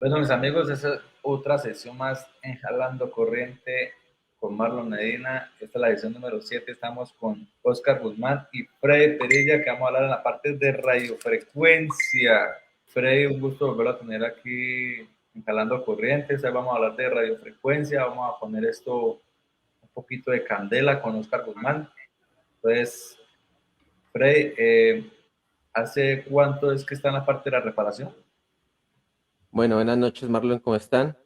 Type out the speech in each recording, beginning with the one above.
Bueno, mis amigos, esa es otra sesión más en Jalando Corriente con Marlon Medina. Esta es la edición número 7. Estamos con Oscar Guzmán y Freddy Perilla, que vamos a hablar en la parte de radiofrecuencia. Freddy, un gusto volver a tener aquí en Jalando Corriente. Hoy vamos a hablar de radiofrecuencia. Vamos a poner esto un poquito de candela con Oscar Guzmán. Entonces, Freddy, ¿hace cuánto es que está en la parte de la reparación? Bueno, buenas noches, Marlon, ¿cómo están?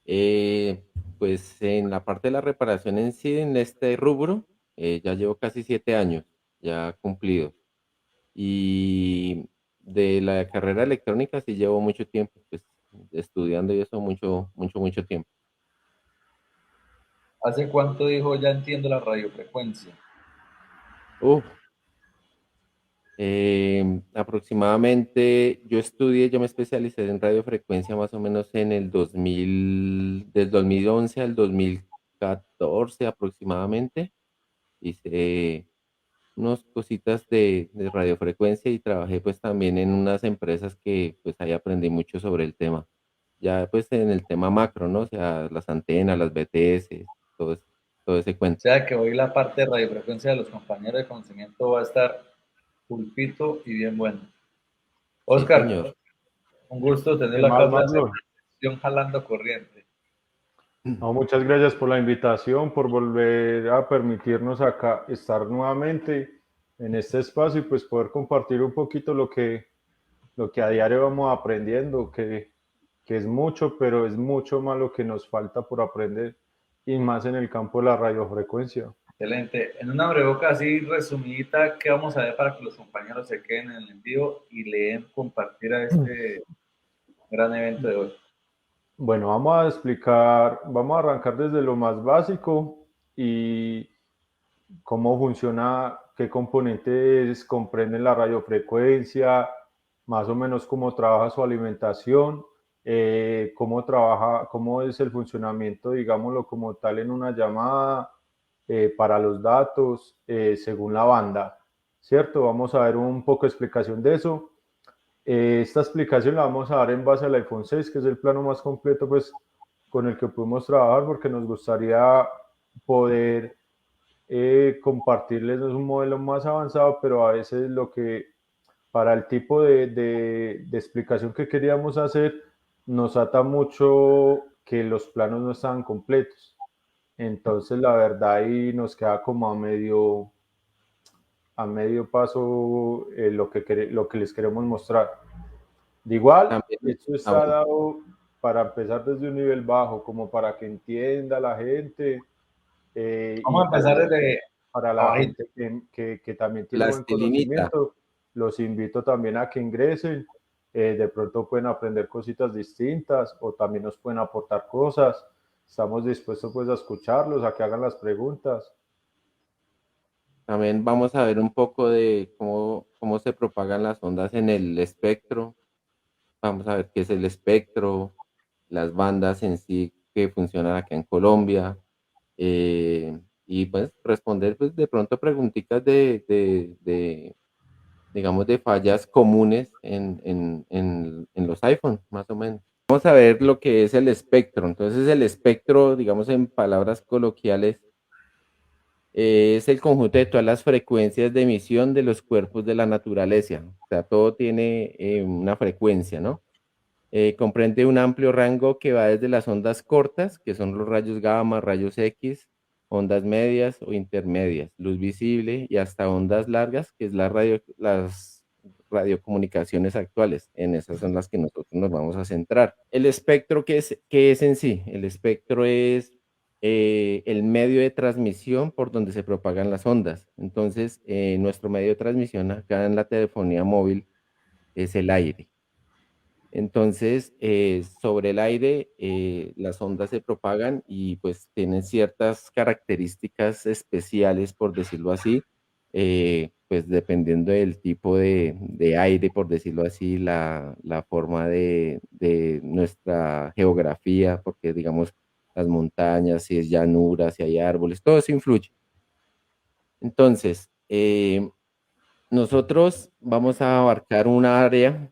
Eh, pues en la parte de la reparación en sí, en este rubro, ya llevo casi 7 años, ya cumplidos. Y de la carrera electrónica sí llevo mucho tiempo, pues estudiando y eso mucho tiempo. ¿Hace cuánto dijo ya entiendo la radiofrecuencia? Uf, aproximadamente yo me especialicé en radiofrecuencia más o menos en el 2000, del 2011 al 2014 aproximadamente. Hice unas cositas de radiofrecuencia y trabajé pues también en unas empresas que pues ahí aprendí mucho sobre el tema. Ya pues en el tema macro, ¿no? O sea, las antenas, las BTS, todo ese O cuento. sea que hoy la parte de radiofrecuencia de los compañeros de conocimiento va a estar pulpito y bien bueno. Sí, Oscar, señor. un gusto ¿Qué tenerlo acá más, otra Marlon? sesión jalando corriente. No, muchas gracias por la invitación, por volver a permitirnos acá estar nuevamente en este espacio y pues poder compartir un poquito lo que a diario vamos aprendiendo, que es mucho, pero es mucho más lo que nos falta por aprender y más en el campo de la radiofrecuencia. Excelente. En una breboca así resumidita, ¿qué vamos a ver para que los compañeros se queden en el envío y le den compartir a este gran evento de hoy? Bueno, vamos a arrancar desde lo más básico y cómo funciona, qué componentes comprenden la radiofrecuencia, más o menos cómo trabaja su alimentación, cómo es el funcionamiento, digámoslo como tal, en una llamada para los datos, según la banda, ¿cierto? Vamos a ver un poco de explicación de eso. Esta explicación la vamos a dar en base al iPhone 6, que es el plano más completo, pues, con el que podemos trabajar, porque nos gustaría poder compartirles un modelo más avanzado, pero a veces para el tipo de explicación que queríamos hacer, nos ata mucho que los planos no estaban completos. Entonces, la verdad, ahí nos queda como a medio paso lo que les queremos mostrar. De igual, También, esto ah, está bueno, dado para empezar desde un nivel bajo, como para que entienda la gente y Vamos a empezar desde para la abajito. gente que también tiene buen plastilinita. conocimiento, los invito también a que ingresen. De pronto pueden aprender cositas distintas o también nos pueden aportar cosas. Estamos dispuestos pues a escucharlos, a que hagan las preguntas. También vamos a ver un poco de cómo se propagan las ondas en el espectro. Vamos a ver qué es el espectro, las bandas en sí que funcionan acá en Colombia, y pues responder pues de pronto preguntitas digamos, de fallas comunes en los iPhones, más o menos. Vamos a ver lo que es el espectro. Entonces el espectro, digamos en palabras coloquiales, es el conjunto de todas las frecuencias de emisión de los cuerpos de la naturaleza. O sea, todo tiene una frecuencia, ¿no? Comprende un amplio rango que va desde las ondas cortas, que son los rayos gamma, rayos X, ondas medias o intermedias, luz visible, y hasta ondas largas, que es las radiocomunicaciones actuales. En esas son las que nosotros nos vamos a centrar. El espectro, ¿qué es en sí? El espectro es el medio de transmisión por donde se propagan las ondas. Entonces, nuestro medio de transmisión acá en la telefonía móvil es el aire. Entonces, sobre el aire, las ondas se propagan y pues tienen ciertas características especiales, por decirlo así, pues dependiendo del tipo de aire, por decirlo así, la forma de nuestra geografía, porque digamos las montañas, si es llanura, si hay árboles, todo eso influye. Entonces, nosotros vamos a abarcar un área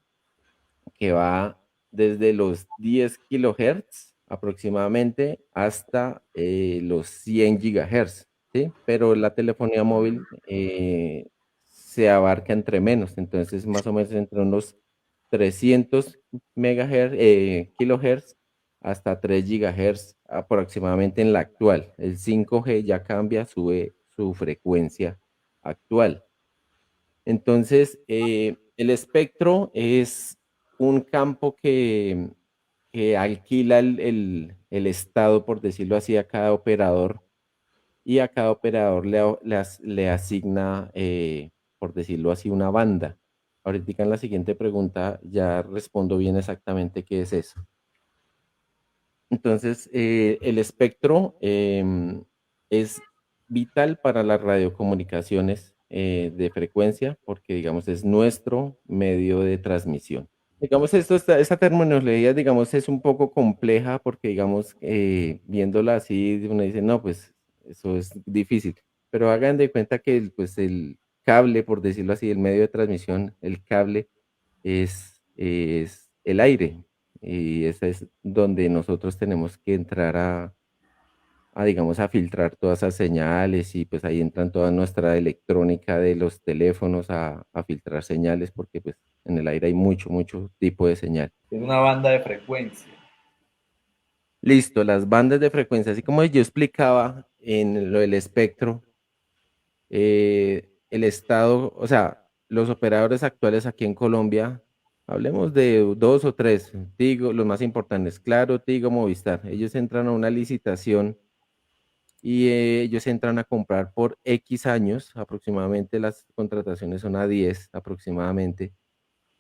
que va desde los 10 kilohertz aproximadamente hasta los 100 gigahertz, ¿sí? Pero la telefonía móvil se abarca entre menos, entonces más o menos entre unos 300 megahertz, kilohertz hasta 3 gigahertz aproximadamente en la actual. El 5G ya cambia, sube su frecuencia actual. Entonces, el espectro es un campo que alquila el Estado, por decirlo así, a cada operador y a cada operador le asigna, por decirlo así, una banda. Ahorita en la siguiente pregunta ya respondo bien exactamente qué es eso. Entonces, el espectro es vital para las radiocomunicaciones de frecuencia porque, digamos, es nuestro medio de transmisión. Digamos, esta terminología, digamos, es un poco compleja porque, digamos, viéndola así, uno dice, no, pues eso es difícil. Pero hagan de cuenta que pues, el cable, por decirlo así, el medio de transmisión, el cable es el aire. Y esa es donde nosotros tenemos que entrar digamos, a filtrar todas esas señales y pues ahí entran toda nuestra electrónica de los teléfonos a filtrar señales porque pues en el aire hay mucho tipo de señal. Es una banda de frecuencia. Listo, las bandas de frecuencia, así como yo explicaba en lo del espectro, el estado, o sea, los operadores actuales aquí en Colombia, hablemos de dos o tres, Tigo, los más importantes, Claro, Tigo, Movistar, ellos entran a una licitación y ellos entran a comprar por X años, aproximadamente las contrataciones son a 10 aproximadamente,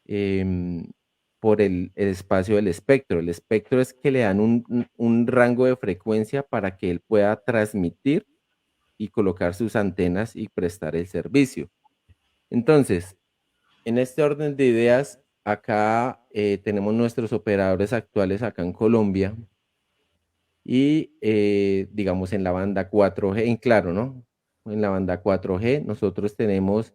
em, por el espacio del espectro. El espectro es que le dan un rango de frecuencia para que él pueda transmitir y colocar sus antenas y prestar el servicio. Entonces, en este orden de ideas, acá tenemos nuestros operadores actuales acá en Colombia y digamos en la banda 4G, en claro, ¿no? En la banda 4G nosotros tenemos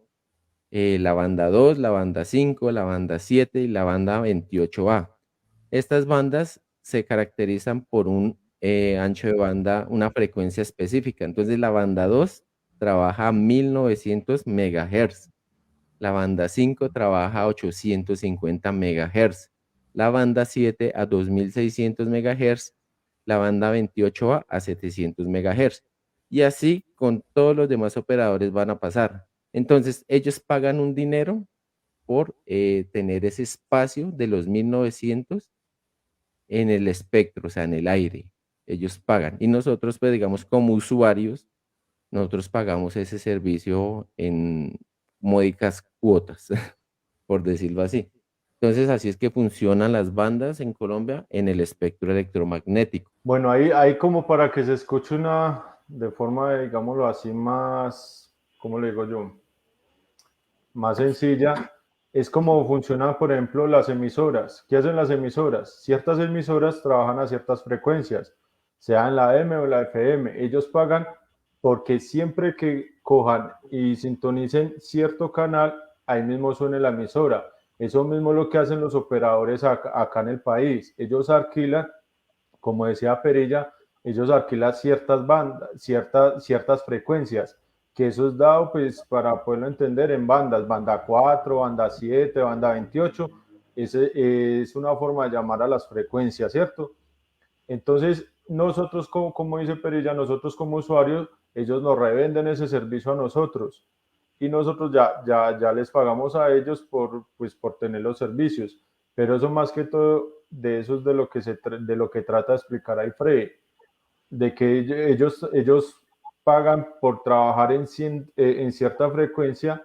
la banda 2, la banda 5, la banda 7 y la banda 28A. Estas bandas se caracterizan por un ancho de banda, una frecuencia específica. Entonces la banda 2 trabaja a 1900 megahertz, la banda 5 trabaja a 850 megahertz, la banda 7 a 2600 megahertz, la banda 28A a 700 megahertz. Y así con todos los demás operadores van a pasar. Entonces ellos pagan un dinero por tener ese espacio de los 1900 en el espectro, o sea, en el aire. Ellos pagan. Y nosotros, pues digamos, como usuarios, nosotros pagamos ese servicio en módicas cuotas, por decirlo así. Entonces, así es que funcionan las bandas en Colombia en el espectro electromagnético. Bueno, ahí como para que se escuche de forma, digámoslo así, más, ¿cómo le digo yo? Más sencilla, es como funcionan, por ejemplo, las emisoras. ¿Qué hacen las emisoras? Ciertas emisoras trabajan a ciertas frecuencias, sea en la M o la FM. Ellos pagan porque siempre que cojan y sintonicen cierto canal, ahí mismo suene la emisora. Eso mismo es lo que hacen los operadores acá en el país. Ellos alquilan, como decía Perilla, ellos alquilan ciertas bandas, ciertas frecuencias, que eso es dado pues para poderlo entender en bandas, banda 4, banda 7, banda 28, es una forma de llamar a las frecuencias, ¿cierto? Entonces, nosotros, como dice Perilla, nosotros como usuarios, ellos nos revenden ese servicio a nosotros y nosotros ya les pagamos a ellos por tener los servicios. Pero eso más que todo, de eso es de lo que trata de explicar ahí Freddy, de que ellos pagan por trabajar en cierta frecuencia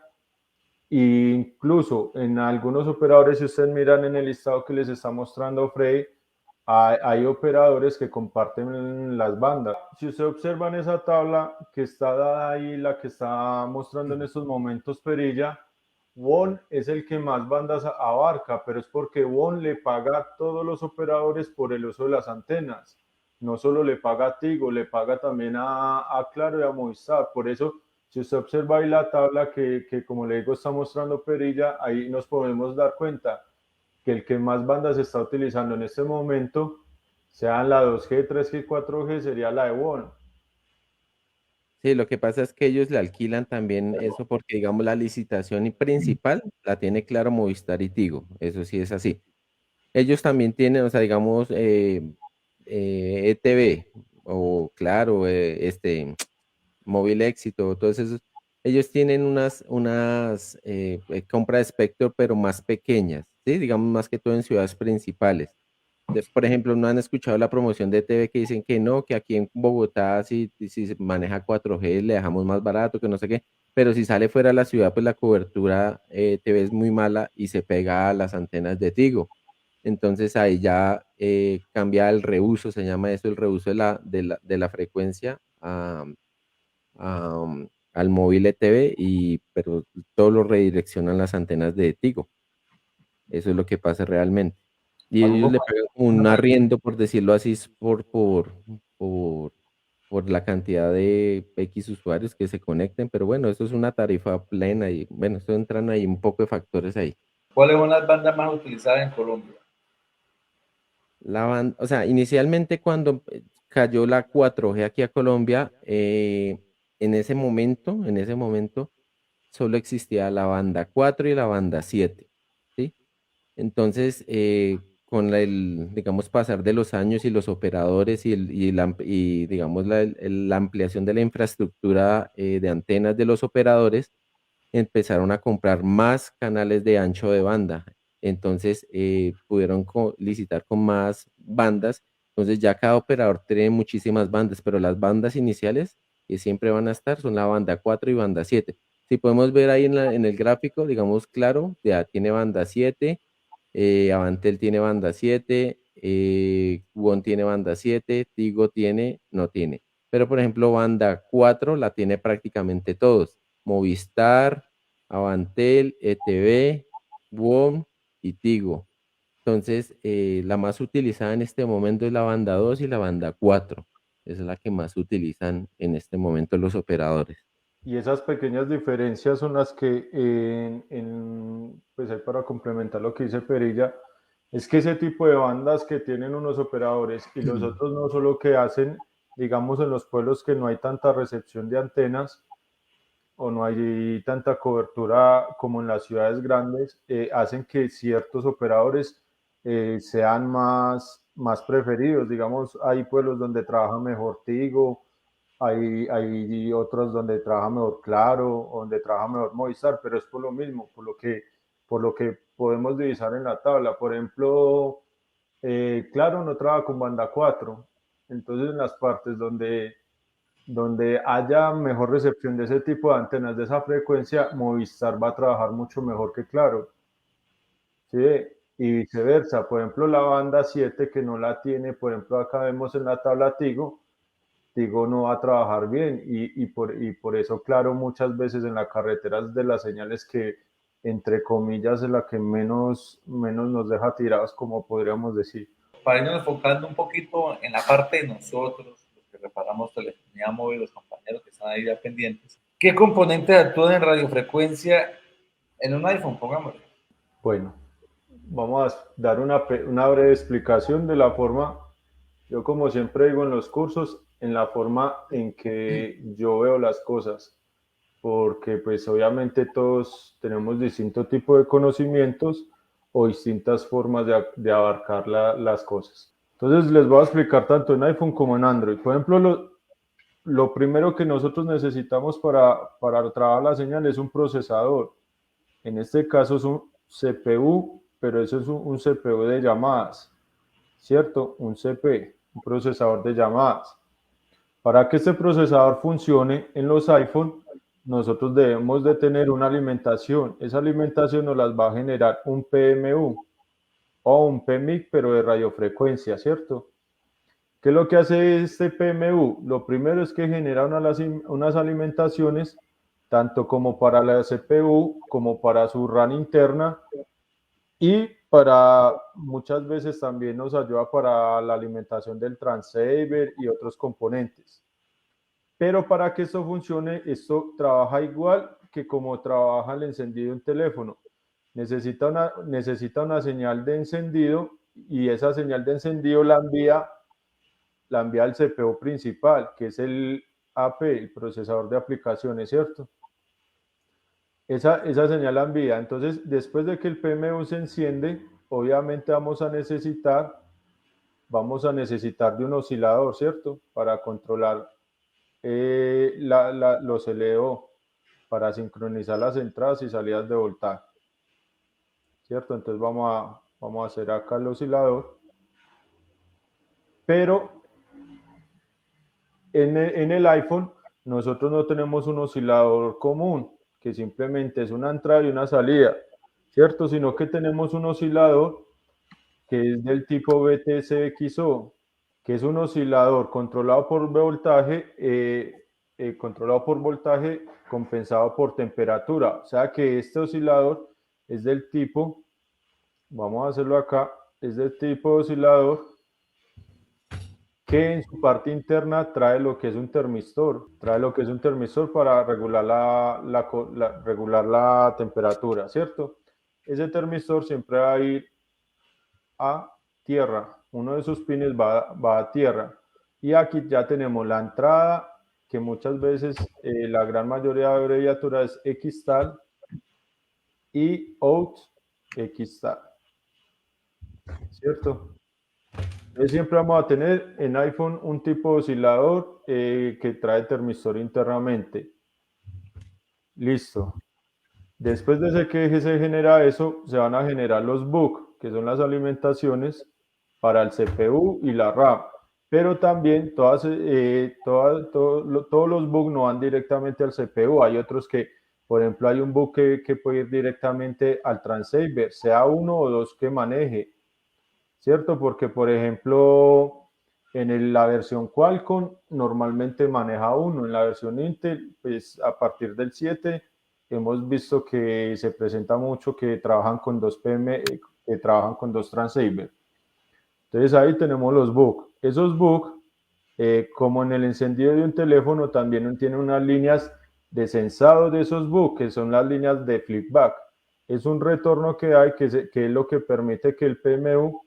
e incluso en algunos operadores, si ustedes miran en el listado que les está mostrando Freddy, hay operadores que comparten las bandas. Si usted observa en esa tabla que está dada ahí, la que está mostrando en estos momentos Perilla, WON es el que más bandas abarca, pero es porque WON le paga a todos los operadores por el uso de las antenas. No solo le paga a Tigo, le paga también a Claro y a Movistar. Por eso, si usted observa ahí la tabla que como le digo está mostrando Perilla, ahí nos podemos dar cuenta que el que más bandas se está utilizando en este momento, sean la 2G, 3G, 4G, sería la de WON. Sí, lo que pasa es que ellos le alquilan también eso porque, digamos, la licitación principal la tiene claro Movistar y Tigo, eso sí es así. Ellos también tienen, o sea, digamos, ETV o Claro, Móvil Éxito, todos esos, ellos tienen unas compra de espectro, pero más pequeñas, ¿sí? Digamos, más que todo en ciudades principales. Por ejemplo, no han escuchado la promoción de TV que dicen que no, que aquí en Bogotá si se maneja 4G le dejamos más barato, que no sé qué, pero si sale fuera de la ciudad, pues la cobertura TV es muy mala y se pega a las antenas de Tigo. Entonces ahí ya cambia el reuso, se llama eso el reuso de la frecuencia al móvil ETV, pero todo lo redireccionan las antenas de Tigo. Eso es lo que pasa realmente. Y ellos Algo le más, pagan como un arriendo, por decirlo así, por, por la cantidad de X usuarios que se conecten, pero bueno, eso es una tarifa plena y bueno, eso entran ahí un poco de factores ahí. ¿cuáles son las bandas más utilizadas en Colombia? O sea, inicialmente cuando cayó la 4G aquí a Colombia, en ese momento solo existía la banda 4 y la banda 7, ¿sí? Entonces, con digamos, pasar de los años y los operadores y digamos, la ampliación de la infraestructura de antenas de los operadores, empezaron a comprar más canales de ancho de banda. Entonces, pudieron licitar con más bandas. Entonces, ya cada operador tiene muchísimas bandas, pero las bandas iniciales que siempre van a estar son la banda 4 y banda 7. Si podemos ver ahí en el gráfico, digamos, claro, ya tiene banda 7, Avantel tiene banda 7, WON tiene banda 7, Tigo no tiene. Pero, por ejemplo, banda 4 la tiene prácticamente todos. Movistar, Avantel, ETV, WOM y Tigo. Entonces, la más utilizada en este momento es la banda 2 y la banda 4. Esa es la que más utilizan en este momento los operadores. Y esas pequeñas diferencias son las que, pues ahí para complementar lo que dice Perilla, es que ese tipo de bandas que tienen unos operadores y los otros no solo que hacen, digamos, en los pueblos que no hay tanta recepción de antenas o no hay tanta cobertura como en las ciudades grandes, hacen que ciertos operadores sean más preferidos. Digamos, hay pueblos donde trabaja mejor Tigo, hay otros donde trabaja mejor Claro, donde trabaja mejor Movistar, pero es por lo mismo, por lo que podemos divisar en la tabla. Por ejemplo, Claro no trabaja con banda 4, entonces en las partes donde haya mejor recepción de ese tipo de antenas de esa frecuencia, Movistar va a trabajar mucho mejor que Claro. ¿Sí? Y viceversa. Por ejemplo, la banda 7 que no la tiene, por ejemplo, acá vemos en la tabla Tigo no va a trabajar bien y por eso, claro, muchas veces en la carretera es de las señales que, entre comillas, es la que menos nos deja tirados, como podríamos decir. Para irnos enfocando un poquito en la parte de nosotros, los que reparamos telefonía móvil, los compañeros que están ahí ya pendientes, ¿qué componentes actúan en radiofrecuencia en un iPhone? Pongámosle. Bueno, vamos a dar una breve explicación de la forma, yo como siempre digo en los cursos, en la forma en que yo veo las cosas, porque pues obviamente todos tenemos distinto tipo de conocimientos o distintas formas de abarcar las cosas. Entonces les voy a explicar tanto en iPhone como en Android. Por ejemplo, lo primero que nosotros necesitamos para trabajar la señal es un procesador. En este caso es un CPU, pero eso es un CPU de llamadas, ¿cierto? Un CP, un procesador de llamadas. Para que este procesador funcione en los iPhone, nosotros debemos de tener una alimentación. Esa alimentación nos las va a generar un PMU o un PMIC, pero de radiofrecuencia, ¿cierto? ¿Qué es lo que hace este PMU? Lo primero es que genera unas alimentaciones tanto como para la CPU como para su RAM interna y para muchas veces también nos ayuda para la alimentación del transceiver y otros componentes. Pero para que esto funcione, esto trabaja igual que como trabaja el encendido de un teléfono. necesita una señal de encendido y esa señal de encendido la envía al CPU principal, que es el AP, el procesador de aplicaciones, ¿cierto? Esa señal la envía. Entonces, después de que el PMU se enciende, obviamente vamos a necesitar de un oscilador, ¿cierto? Para controlar los LDO, para sincronizar las entradas y salidas de voltaje, ¿cierto? Entonces vamos a hacer acá el oscilador, pero en el iPhone nosotros no tenemos un oscilador común, que simplemente es una entrada y una salida, ¿cierto? Sino que tenemos un oscilador que es del tipo BTSXO, que es un oscilador controlado por voltaje, compensado por temperatura. O sea que este oscilador es del tipo, vamos a hacerlo acá, es del tipo de oscilador que en su parte interna trae lo que es un termistor, para regular regular la temperatura, ¿cierto? Ese termistor siempre va a ir a tierra, uno de sus pines va a tierra. Y aquí ya tenemos la entrada, que muchas veces la gran mayoría de abreviatura es XTAL, y out XTAL, ¿cierto? Entonces siempre vamos a tener en iPhone un tipo de oscilador que trae termistor internamente. Listo. Después de que se genera eso, se van a generar los BUC, que son las alimentaciones para el CPU y la RAM. Pero también todos los BUC no van directamente al CPU. Hay otros que, por ejemplo, hay un BUC que puede ir directamente al transceiver, sea uno o dos que maneje, ¿cierto? Porque, por ejemplo, la versión Qualcomm normalmente maneja uno. En la versión Intel, pues a partir del 7 hemos visto que se presenta mucho que trabajan con dos que trabajan con dos transceiver. Entonces ahí tenemos los BUC. Esos BUC, como en el encendido de un teléfono, también tienen unas líneas de sensado de esos BUC, que son las líneas de flipback. Es un retorno que hay, que es lo que permite que el PMU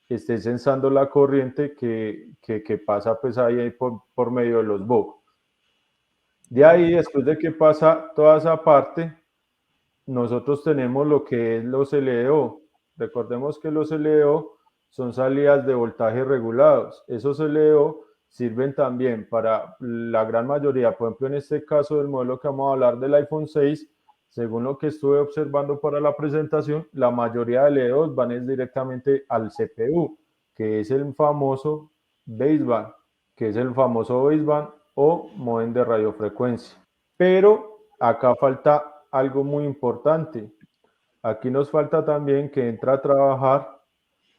esté sensando la corriente que pasa pues ahí por medio de los BUC. De ahí, después de que pasa toda esa parte, nosotros tenemos lo que es los LDO. Recordemos que los LDO son salidas de voltaje regulados. Esos LDO sirven también para la gran mayoría, por ejemplo, en este caso del modelo que vamos a hablar del iPhone 6, según lo que estuve observando para la presentación, la mayoría de LDOs van directamente al CPU, que es el famoso baseband, o modem de radiofrecuencia. Pero acá falta algo muy importante. Aquí nos falta también que entra a trabajar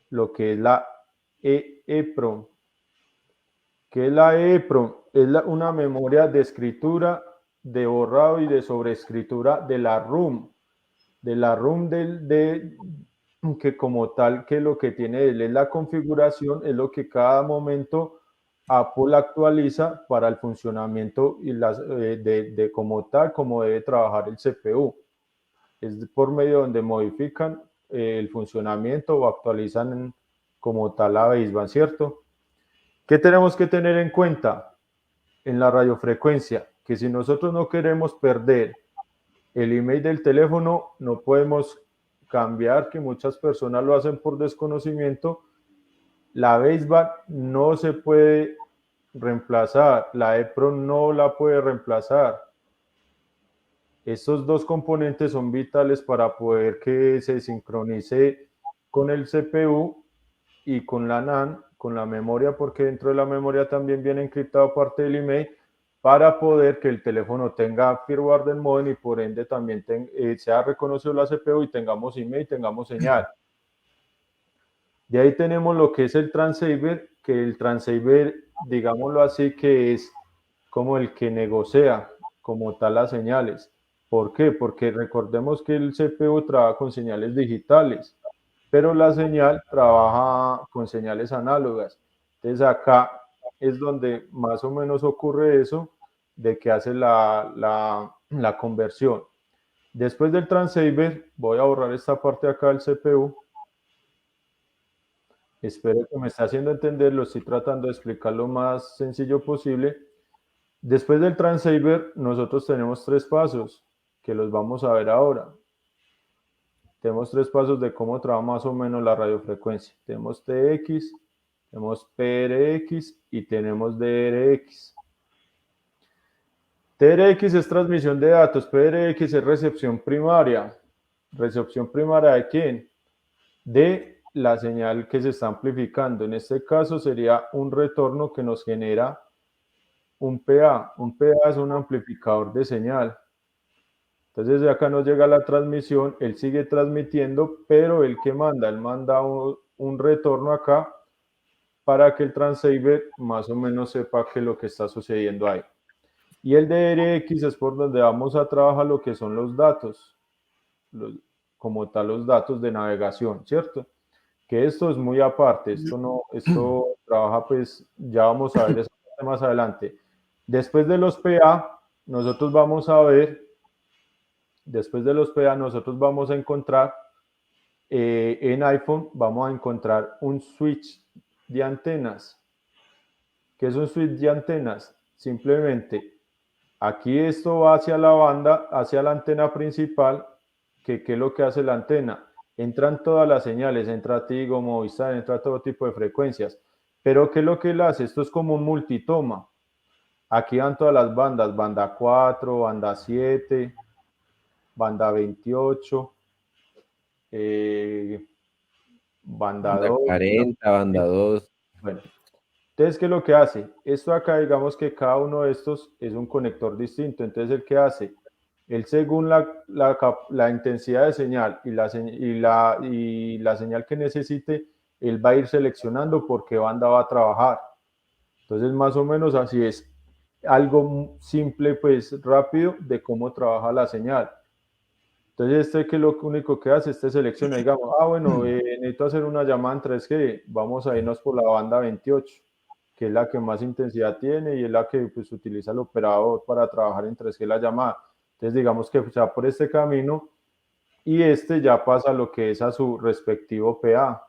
lo que es la EEPROM. ¿Qué es la EEPROM? Es una memoria de escritura, de borrado y de sobreescritura de la ROM. Que como tal, que lo que tiene él es la configuración, es lo que cada momento Apple actualiza para el funcionamiento y de como tal, como debe trabajar el CPU. Es por medio donde modifican el funcionamiento o actualizan como tal la baseband, ¿cierto? ¿Qué tenemos que tener en cuenta en la radiofrecuencia? Que si nosotros no queremos perder el email del teléfono, no podemos cambiar, que muchas personas lo hacen por desconocimiento. La baseband no se puede reemplazar, la EEPROM no la puede reemplazar. Estos dos componentes son vitales para poder que se sincronice con el CPU y con la NAND, con la memoria, porque dentro de la memoria también viene encriptado parte del email, para poder que el teléfono tenga firmware del modem y por ende también sea reconocido la CPU y tengamos email y tengamos señal. De ahí tenemos lo que es el transceiver, que el transceiver, digámoslo así, que es como el que negocia como tal las señales. ¿Por qué? Porque recordemos que el CPU trabaja con señales digitales, pero la señal trabaja con señales análogas. Entonces acá es donde más o menos ocurre eso, de que hace la conversión. Después del transceiver, voy a borrar esta parte acá del CPU. Espero que me esté haciendo entender, lo estoy tratando de explicar lo más sencillo posible. Después del transceiver, nosotros tenemos 3 pasos, que los vamos a ver ahora. Tenemos 3 pasos de cómo trabaja más o menos la radiofrecuencia. Tenemos TX, tenemos PRX y tenemos DRX. TRX es transmisión de datos, PRX es recepción primaria. ¿Recepción primaria de quién? De la señal que se está amplificando. En este caso sería un retorno que nos genera un PA. Un PA es un amplificador de señal. Entonces de acá nos llega la transmisión, él sigue transmitiendo, pero él que manda, él manda un retorno acá para que el transceiver más o menos sepa qué es lo que está sucediendo ahí. Y el DRX es por donde vamos a trabajar lo que son los datos, como tal los datos de navegación, ¿cierto? Que esto es muy aparte, esto trabaja pues, ya vamos a ver eso más adelante. Después de los PA, nosotros vamos a ver, después de los PA, nosotros vamos a encontrar, en iPhone, vamos a encontrar un switch de antenas. ¿Qué es un switch de antenas? Simplemente, aquí esto va hacia la banda, hacia la antena principal, que ¿qué es lo que hace la antena? Entran todas las señales, entra Tigo, Movistar, entra todo tipo de frecuencias. Pero ¿qué es lo que él hace? Esto es como un multitoma. Aquí van todas las bandas, banda 4, banda 7, banda 28, banda Banda 2. 40, banda 2. Bueno, entonces, ¿qué es lo que hace? Esto acá, digamos que cada uno de estos es un conector distinto. Entonces, ¿el qué hace? Él, según la intensidad de señal y la señal que necesite, él va a ir seleccionando por qué banda va a trabajar. Entonces, más o menos así es. Algo simple, pues rápido, de cómo trabaja la señal. Entonces, que lo único que hace, selecciona, digamos, bueno, necesito hacer una llamada en 3G, vamos a irnos por la banda 28, que es la que más intensidad tiene y es la que pues utiliza el operador para trabajar en 3G la llamada. Entonces, digamos que ya por este camino y ya pasa lo que es a su respectivo PA,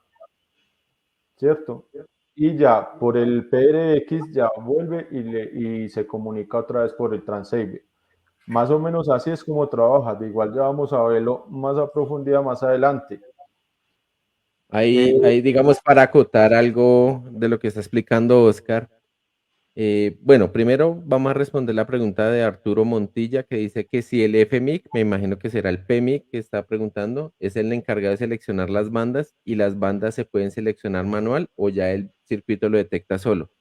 ¿cierto? Y ya por el PRX ya vuelve y se comunica otra vez por el transceiver. Más o menos así es como trabaja. De igual ya vamos a verlo más a profundidad más adelante. Ahí, digamos, para acotar algo de lo que está explicando Oscar. Bueno, primero vamos a responder la pregunta de Arturo Montilla, que dice que si el FMIC, me imagino que será el PMIC que está preguntando, es el encargado de seleccionar las bandas y las bandas se pueden seleccionar manual o ya el circuito lo detecta solo.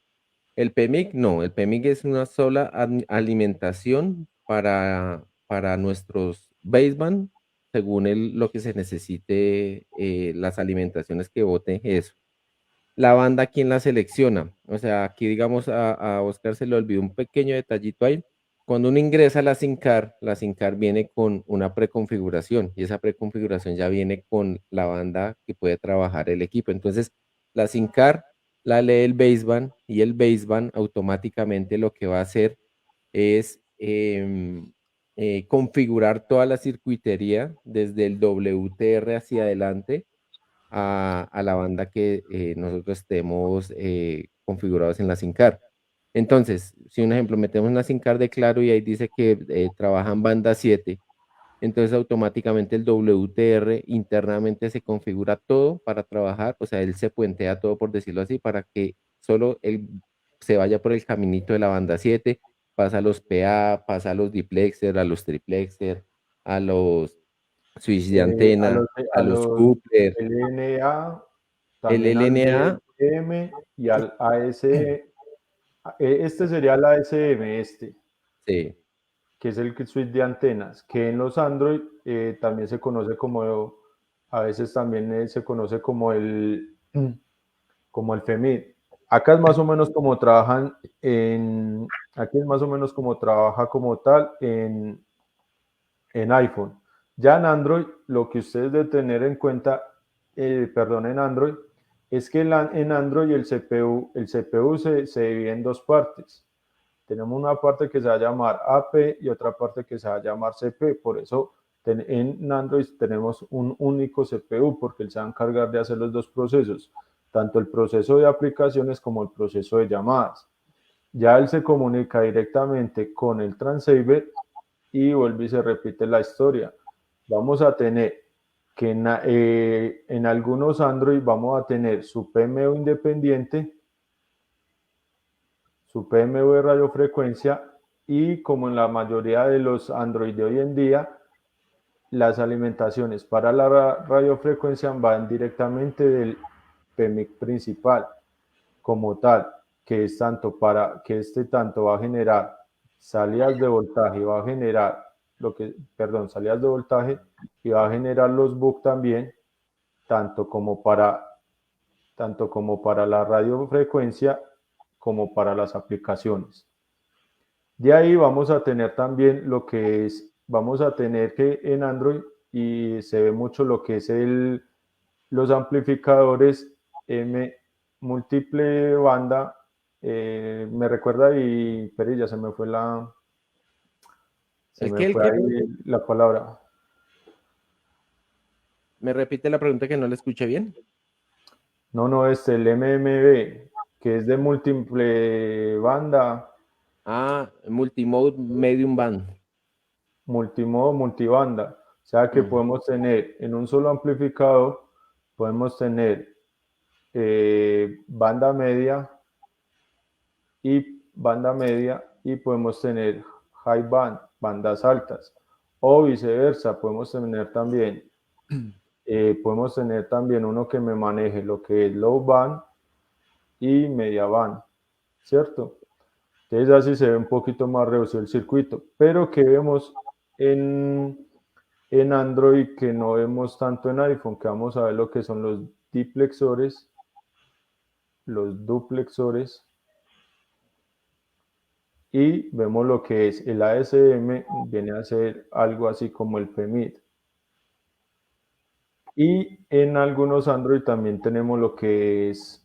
El PMIC no, el PMIC es una sola alimentación para nuestros baseband según lo que se necesite, las alimentaciones que bote eso. La banda, ¿quién la selecciona? O sea, aquí digamos a Oscar se le olvidó un pequeño detallito ahí. Cuando uno ingresa a la SINCAR viene con una preconfiguración y esa preconfiguración ya viene con la banda que puede trabajar el equipo. Entonces, la SINCAR la lee el baseband y el baseband automáticamente lo que va a hacer es configurar toda la circuitería desde el WTR hacia adelante a la banda que nosotros estemos configurados en la SINCAR. Entonces, si un ejemplo, metemos una SINCAR de Claro y ahí dice que trabajan banda 7, entonces automáticamente el WTR internamente se configura todo para trabajar, o sea, él se puentea todo, por decirlo así, para que solo él se vaya por el caminito de la banda 7, pasa a los PA, pasa a los diplexer, a los triplexer, a los switch de A antena, los, a a los los coupler, LNA, el también al LNA, DSM y al AS. Este sería el ASM, sí, que es el suite de antenas, que en los Android también se conoce como, a veces también se conoce como el FEMID. Acá es más o menos como trabajan aquí es más o menos como trabaja como tal en iPhone. Ya en Android, lo que ustedes deben tener en cuenta, perdón, en Android, es que en Android el CPU se divide en dos partes. Tenemos una parte que se va a llamar AP y otra parte que se va a llamar CP. Por eso En Android tenemos un único CPU porque él se va a encargar de hacer los dos procesos, tanto el proceso de aplicaciones como el proceso de llamadas. Ya él se comunica directamente con el Transceiver y vuelve y se repite la historia. Vamos a tener que en algunos Android vamos a tener su PMU independiente, su PMU de radiofrecuencia, y como en la mayoría de los Android de hoy en día, las alimentaciones para la radiofrecuencia van directamente del PMIC principal como tal, que es tanto para que tanto va a generar salidas de voltaje, va a generar salidas de voltaje y va a generar los bucks también, tanto como para la radiofrecuencia como para las aplicaciones. De ahí vamos a tener también vamos a tener que en Android, y se ve mucho lo que es los amplificadores M múltiple banda. Me recuerda, y Perilla, se me fue ahí la palabra. ¿Me repite la pregunta que no la escuché bien? No, es el MMB, que es de múltiple banda. Multimode Medium Band. Multimodo, multibanda. O sea que podemos tener en un solo amplificador, podemos tener banda media y podemos tener high band, bandas altas, o viceversa. Podemos tener también uno que me maneje lo que es low band y media band, ¿cierto? Entonces así se ve un poquito más reducido el circuito, pero que vemos en Android que no vemos tanto en iPhone, que vamos a ver lo que son los diplexores, los duplexores, y vemos lo que es el ASM, viene a ser algo así como el PMID. Y en algunos Android también tenemos lo que es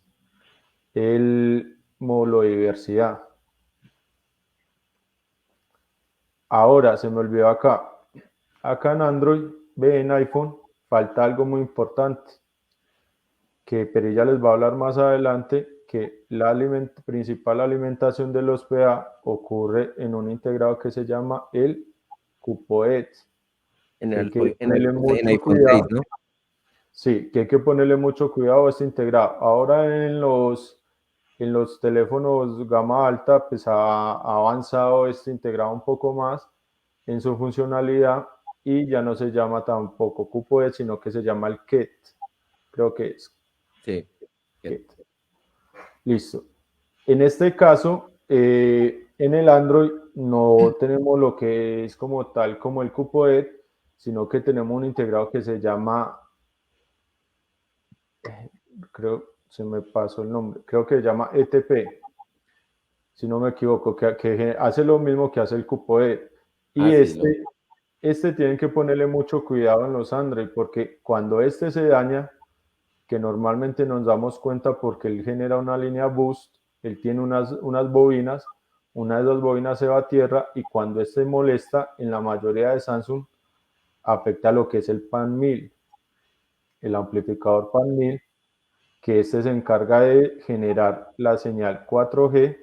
el módulo de diversidad. Ahora se me olvidó acá en Android, en iPhone, falta algo muy importante, que Perilla les va a hablar más adelante, que la principal alimentación de los PA ocurre en un integrado que se llama el CuPoET. En iPhone 6, ¿no? Sí, que hay que ponerle mucho cuidado a este integrado. Ahora en los teléfonos gama alta, pues ha avanzado este integrado un poco más en su funcionalidad, y ya no se llama tampoco CuPoET, sino que se llama el KET. Creo que es. Sí. KET. Listo. En este caso, en el Android no tenemos lo que es como tal como el CuPoET, sino que tenemos un integrado que se llama, creo, se me pasó el nombre, creo que se llama ETP, si no me equivoco, que hace lo mismo que hace el CuPoET. Y este tienen que ponerle mucho cuidado en los Android, porque cuando este se daña, que normalmente nos damos cuenta porque él genera una línea boost, él tiene unas bobinas, una de esas bobinas se va a tierra, y cuando este molesta, en la mayoría de Samsung, afecta lo que es el PAN 1000, el amplificador PAN 1000, que este se encarga de generar la señal 4G,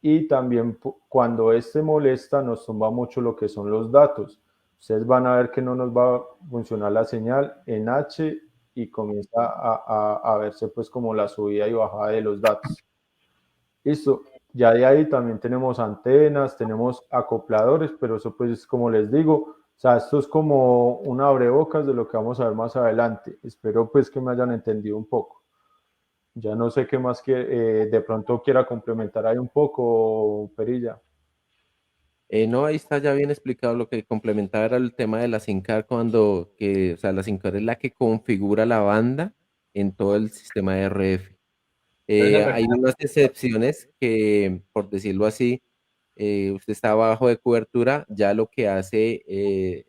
y también cuando este molesta nos tumba mucho lo que son los datos. Ustedes van a ver que no nos va a funcionar la señal en H, y comienza a verse pues como la subida y bajada de los datos. Listo. Ya de ahí también tenemos antenas, tenemos acopladores, pero eso pues como les digo, o sea, esto es como un abrebocas de lo que vamos a ver más adelante. Espero pues que me hayan entendido un poco. Ya no sé qué más que de pronto quiera complementar ahí un poco, Perilla. No, ahí está ya bien explicado. Lo que complementaba era el tema de la SIM card, o sea, la SIM card es la que configura la banda en todo el sistema de RF. Hay unas excepciones que, por decirlo así, usted está bajo de cobertura, ya lo que hace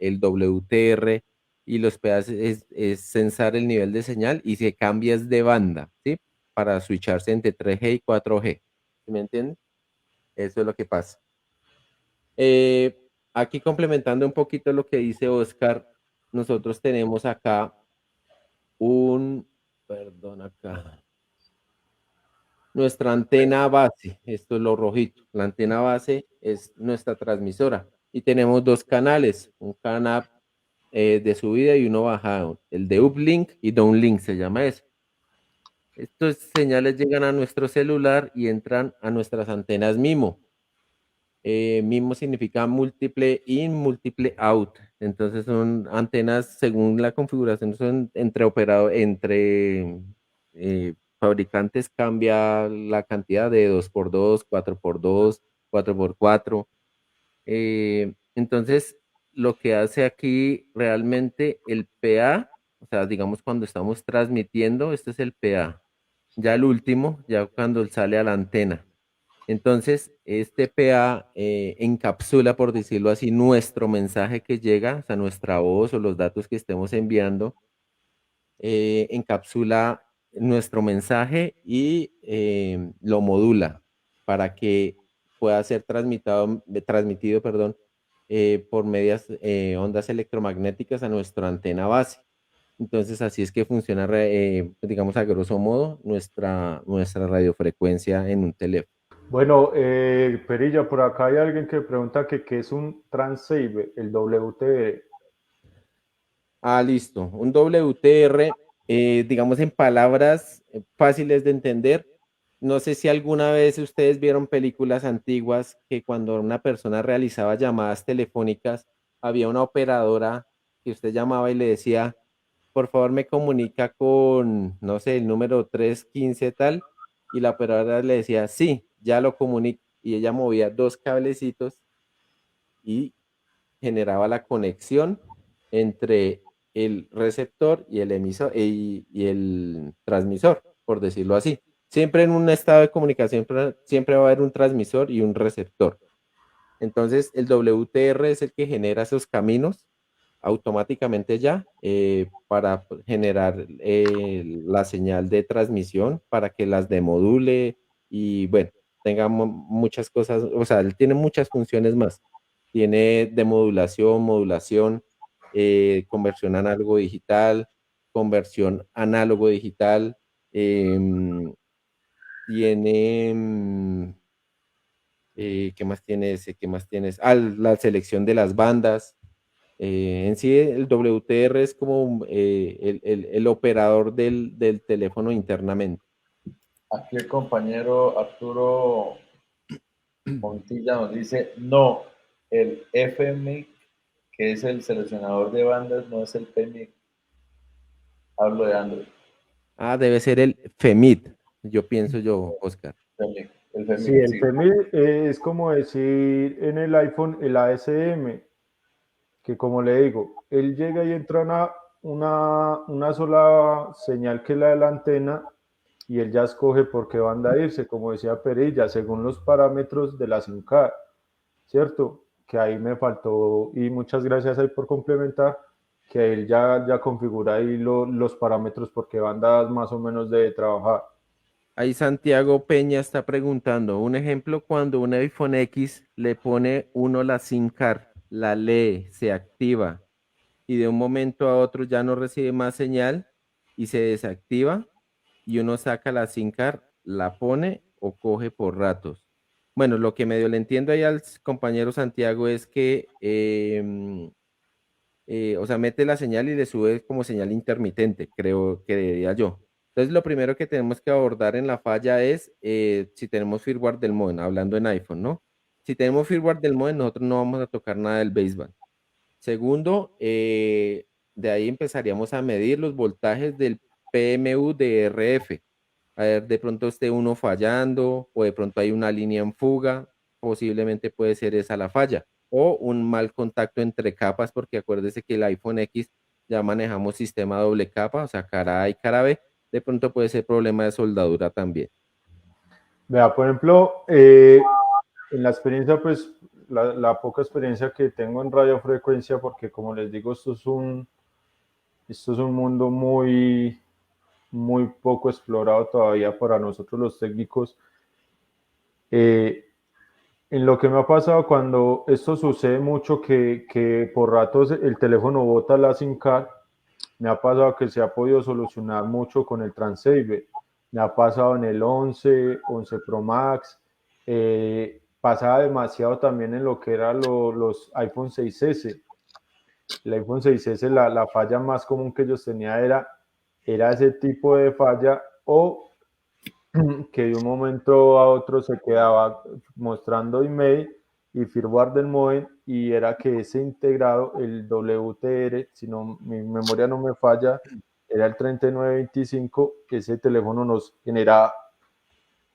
el WTR y los PAs es censar el nivel de señal, y se cambias de banda, ¿sí? Para switcharse entre 3G y 4G. ¿Sí me entienden? Eso es lo que pasa. aquí complementando un poquito lo que dice Oscar, nosotros tenemos acá perdón, acá, nuestra antena base, esto es lo rojito, la antena base es nuestra transmisora y tenemos dos canales, un canal de subida y uno bajado, el de uplink y downlink se llama eso. Estos señales llegan a nuestro celular y entran a nuestras antenas MIMO. MIMO significa múltiple in, múltiple out. Entonces son antenas, según la configuración, son entre fabricantes cambia la cantidad de 2x2, 4x2, 4x4. Entonces, lo que hace aquí realmente el PA, o sea, digamos cuando estamos transmitiendo, este es el PA. Ya el último, ya cuando sale a la antena. Entonces, este PA encapsula, por decirlo así, nuestro mensaje que llega, o sea, nuestra voz o los datos que estemos enviando, encapsula nuestro mensaje y lo modula para que pueda ser transmitido, perdón, por medias ondas electromagnéticas a nuestra antena base. Entonces, así es que funciona, digamos, a grosso modo, nuestra radiofrecuencia en un teléfono. Bueno, Perilla, por acá hay alguien que pregunta que qué es un transceiver, el WTR. Ah, listo. Un WTR, digamos en palabras fáciles de entender. No sé si alguna vez ustedes vieron películas antiguas que cuando una persona realizaba llamadas telefónicas, había una operadora que usted llamaba y le decía, por favor me comunica con, no sé, el número 315 tal, y la operadora le decía, sí, ya lo comunico, y ella movía dos cablecitos y generaba la conexión entre el receptor y el emisor y el transmisor, por decirlo así. Siempre en un estado de comunicación, siempre va a haber un transmisor y un receptor. Entonces, el WTR es el que genera esos caminos automáticamente ya para generar la señal de transmisión, para que las demodule y bueno, tenga muchas cosas, o sea, él tiene muchas funciones más. Tiene demodulación, modulación, conversión análogo digital, conversión análogo digital, tiene ¿qué más tiene ese? ¿Qué más tienes? Ah, la selección de las bandas. En sí, el WTR es como el operador del teléfono internamente. Aquí el compañero Arturo Montilla nos dice, no, el FMIC, que es el seleccionador de bandas, no es el PMIC. Hablo de Android. Ah, debe ser el FEMIT, yo pienso yo, Oscar. FMIC, el Sí, FMIC, el sí. FEMIR es como decir en el iPhone el ASM, que como le digo, él llega y entra una sola señal que es la de la antena y él ya escoge por qué banda irse, como decía Perilla, según los parámetros de la SIM card, ¿cierto? Que ahí me faltó, y muchas gracias ahí por complementar, que él ya configura ahí los parámetros por qué bandas más o menos debe trabajar. Ahí Santiago Peña está preguntando, un ejemplo cuando un iPhone X le pone uno la SIM card, la lee, se activa y de un momento a otro ya no recibe más señal y se desactiva y uno saca la SIM card, la pone o coge por ratos. Bueno, lo que medio le entiendo ahí al compañero Santiago es que, o sea, mete la señal y le sube como señal intermitente, creo que diría yo. Entonces, lo primero que tenemos que abordar en la falla es si tenemos firmware del modem, hablando en iPhone, ¿no? Si tenemos firmware del modem, nosotros no vamos a tocar nada del baseband. Segundo, de ahí empezaríamos a medir los voltajes del PMU de RF. A ver, de pronto esté uno fallando o de pronto hay una línea en fuga, posiblemente puede ser esa la falla. O un mal contacto entre capas, porque acuérdese que el iPhone X ya manejamos sistema doble capa, o sea, cara A y cara B. De pronto puede ser problema de soldadura también. Vea, por ejemplo, en la experiencia, pues la poca experiencia que tengo en radiofrecuencia, porque como les digo, esto es un mundo muy poco explorado todavía para nosotros los técnicos. Eh, en lo que me ha pasado cuando esto sucede mucho, que por ratos el teléfono bota la SIM card, me ha pasado que se ha podido solucionar mucho con el Transceiver. Me ha pasado en el 11 Pro Max, pasaba demasiado también en lo que eran los iPhone 6S. El iPhone 6S, la falla más común que ellos tenían era ese tipo de falla, o que de un momento a otro se quedaba mostrando email y firmware del modem, y era que ese integrado, el WTR, si no, mi memoria no me falla, era el 3925, ese teléfono nos genera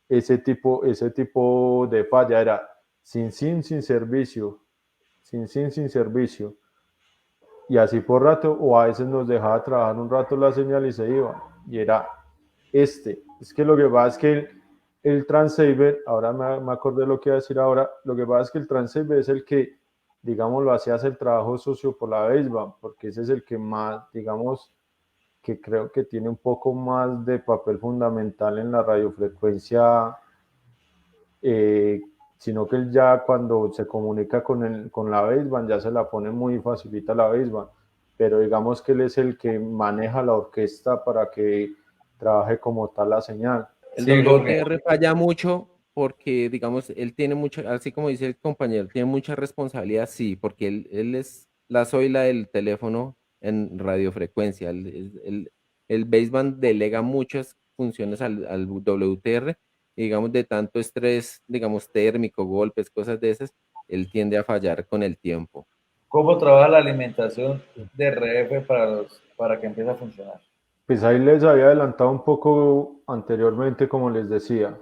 ese tipo de falla, era sin servicio, sin servicio, y así por rato, o a veces nos dejaba trabajar un rato la señal y se iba, y era es que lo que pasa es que el Transceiver, ahora me acordé lo que iba a decir ahora, lo que pasa es que el Transceiver es el que, digamos, lo hacía hacer el trabajo sucio por la baseband, porque ese es el que más, digamos, que creo que tiene un poco más de papel fundamental en la radiofrecuencia, eh, sino que él ya cuando se comunica con la baseband ya se la pone muy facilita la baseband, pero digamos que él es el que maneja la orquesta para que trabaje como tal la señal. El Sí, Jorge. WTR falla mucho porque, digamos, él tiene mucho, así como dice el compañero, tiene mucha responsabilidad, sí, porque él es la zoila del teléfono en radiofrecuencia. El baseband delega muchas funciones al WTR y, digamos, de tanto estrés, digamos, térmico, golpes, cosas de esas, él tiende a fallar con el tiempo. ¿Cómo trabaja la alimentación de RF para que empiece a funcionar? Pues ahí les había adelantado un poco anteriormente, como les decía.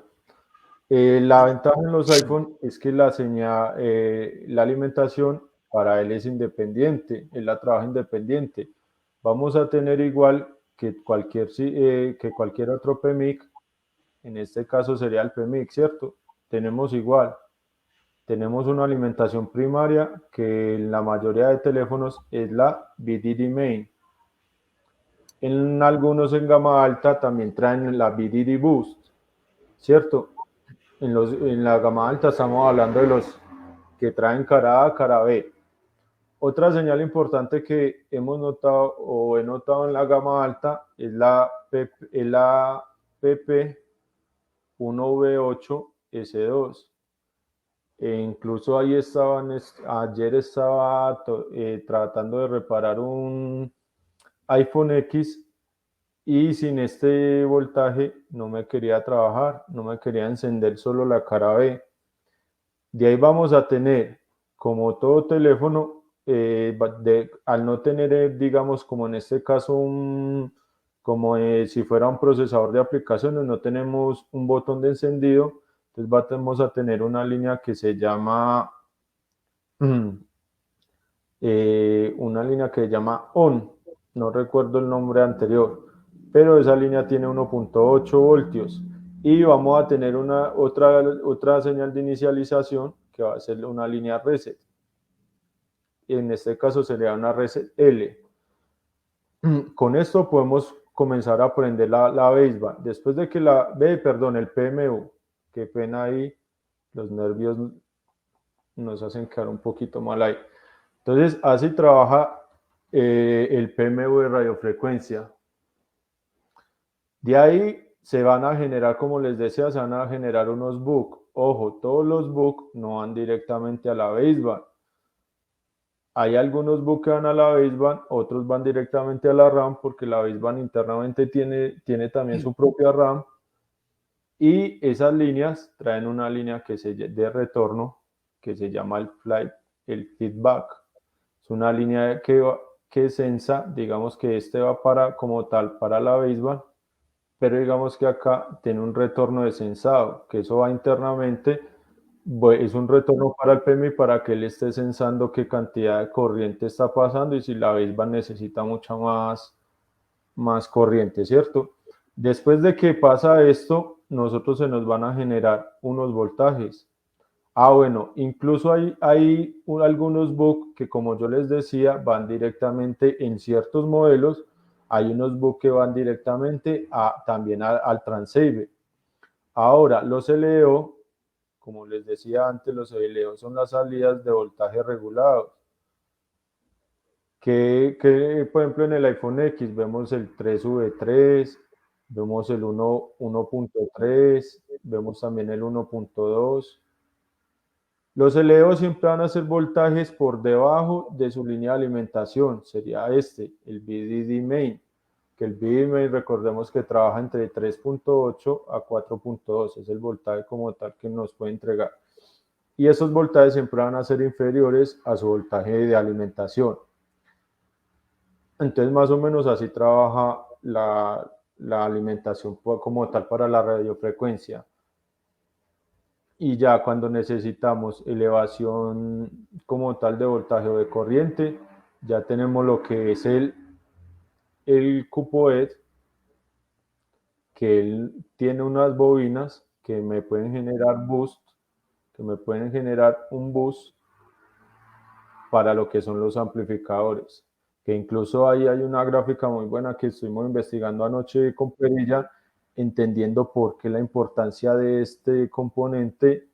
La ventaja en los iPhone es que la señal, la alimentación para él es independiente, él la trabaja independiente. Vamos a tener igual que cualquier otro PMIC, en este caso sería el PMIC, ¿cierto? Tenemos igual, tenemos una alimentación primaria que en la mayoría de teléfonos es la VDD Main. En algunos en gama alta también traen la VDD Boost, ¿cierto? En la gama alta estamos hablando de los que traen cara A, cara B. Otra señal importante que hemos notado o he notado en la gama alta es la PP1V8S2. Incluso ahí ayer estaba tratando de reparar un iPhone X, y sin este voltaje no me quería trabajar, no me quería encender solo la cara B. De ahí vamos a tener, como todo teléfono, al no tener, digamos, como en este caso, como si fuera un procesador de aplicaciones, no tenemos un botón de encendido, entonces vamos a tener una línea que se llama, ON, no recuerdo el nombre anterior, pero esa línea tiene 1.8 voltios, y vamos a tener otra señal de inicialización que va a ser una línea reset, y en este caso sería una reset L. Con esto podemos comenzar a aprender la baseband. Después de que el PMU, qué pena ahí, los nervios nos hacen quedar un poquito mal ahí. Entonces, así trabaja el PMU de radiofrecuencia. De ahí se van a generar, como les decía, se van a generar unos bucks. Ojo, todos los bucks no van directamente a la baseband. Hay algunos bucks que van a la baseband, otros van directamente a la RAM, porque la baseband internamente tiene también su propia RAM. Y esas líneas traen una línea de retorno que se llama el feedback. Es una línea que sensa, digamos que va como tal para la baseband, pero digamos que acá tiene un retorno de sensado, que eso va internamente, es un retorno para el PMI para que él esté sensando qué cantidad de corriente está pasando y si la baseband necesita mucha más corriente, ¿cierto? Después de que pasa esto, nosotros se nos van a generar unos voltajes. Bueno, incluso hay algunos bugs que, como yo les decía, van directamente en ciertos modelos. Hay unos bugs que van directamente también al Transceiver. Ahora, los LEO, como les decía antes, los LEO son las salidas de voltaje regulados. Que, por ejemplo, en el iPhone X vemos el 3V3, vemos el 1.3, vemos también el 1.2. Los LEO siempre van a ser voltajes por debajo de su línea de alimentación, sería el VDD main, que el VDD main recordemos que trabaja entre 3.8 a 4.2, es el voltaje como tal que nos puede entregar. Y esos voltajes siempre van a ser inferiores a su voltaje de alimentación. Entonces, más o menos así trabaja la alimentación como tal para la radiofrecuencia. Y ya cuando necesitamos elevación como tal de voltaje o de corriente, ya tenemos lo que es el CuPoET, que él tiene unas bobinas que me pueden generar boost, que me pueden generar un boost para lo que son los amplificadores. Que incluso ahí hay una gráfica muy buena que estuvimos investigando anoche con Perilla, entendiendo por qué la importancia de este componente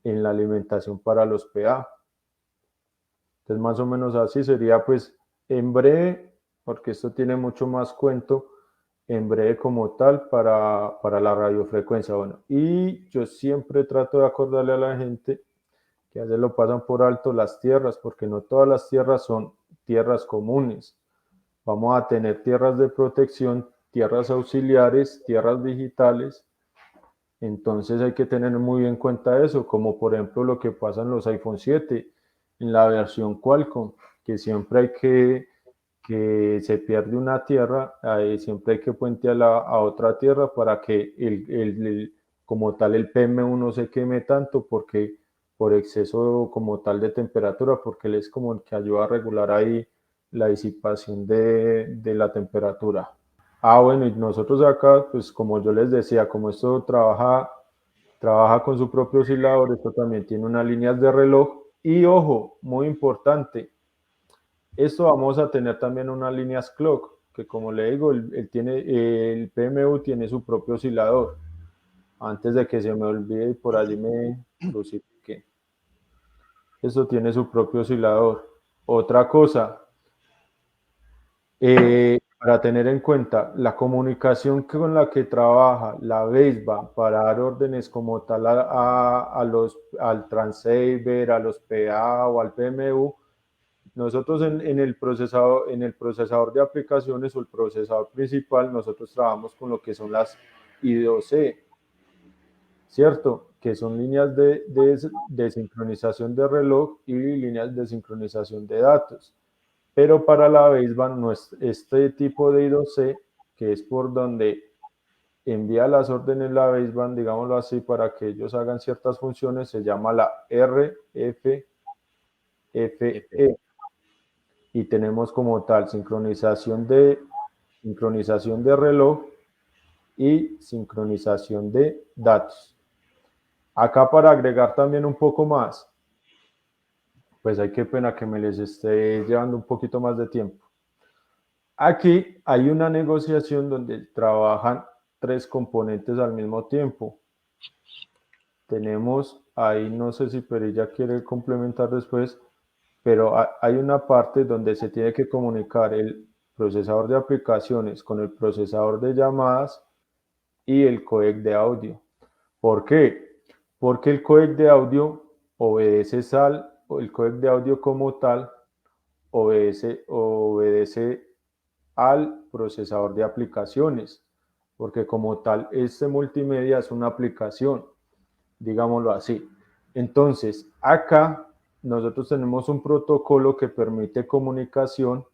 en la alimentación para los PA. Entonces, más o menos así sería, pues, en breve, porque esto tiene mucho más cuento, en breve como tal para la radiofrecuencia. Bueno, y yo siempre trato de acordarle a la gente que a veces lo pasan por alto las tierras, porque no todas las tierras son tierras comunes. Vamos a tener tierras de protección, tierras auxiliares, tierras digitales. Entonces hay que tener muy en cuenta eso, como por ejemplo lo que pasa en los iPhone 7, en la versión Qualcomm, que siempre hay que se pierde una tierra, siempre hay que puentearla a otra tierra para que como tal el PM1 no se queme tanto porque por exceso como tal de temperatura, porque él es como el que ayuda a regular ahí la disipación de la temperatura. Bueno, y nosotros acá, pues como yo les decía, como esto trabaja con su propio oscilador, esto también tiene unas líneas de reloj y ojo, muy importante, esto vamos a tener también unas líneas clock, que como le digo, el PMU tiene su propio oscilador. Antes de que se me olvide y por allí me crucifique. Esto tiene su propio oscilador. Otra cosa, para tener en cuenta, la comunicación con la que trabaja la baseband para dar órdenes como tal al transceiver, a los PA o al PMU, nosotros en el procesador de aplicaciones o el procesador principal, nosotros trabajamos con lo que son las I2C, ¿cierto? Que son líneas de sincronización de reloj y líneas de sincronización de datos. Pero para la baseband, este tipo de I2C, que es por donde envía las órdenes la baseband, digámoslo así, para que ellos hagan ciertas funciones, se llama la RFFE. Y tenemos como tal sincronización de reloj y sincronización de datos. Acá para agregar también un poco más, pues hay que pena que me les esté llevando un poquito más de tiempo. Aquí hay una negociación donde trabajan 3 componentes al mismo tiempo. Tenemos ahí, no sé si Perilla quiere complementar después, pero hay una parte donde se tiene que comunicar el procesador de aplicaciones con el procesador de llamadas y el codec de audio. ¿Por qué? Porque el codec de audio el codec de audio como tal obedece al procesador de aplicaciones, porque como tal este multimedia es una aplicación, digámoslo así. Entonces, acá nosotros tenemos un protocolo que permite comunicación.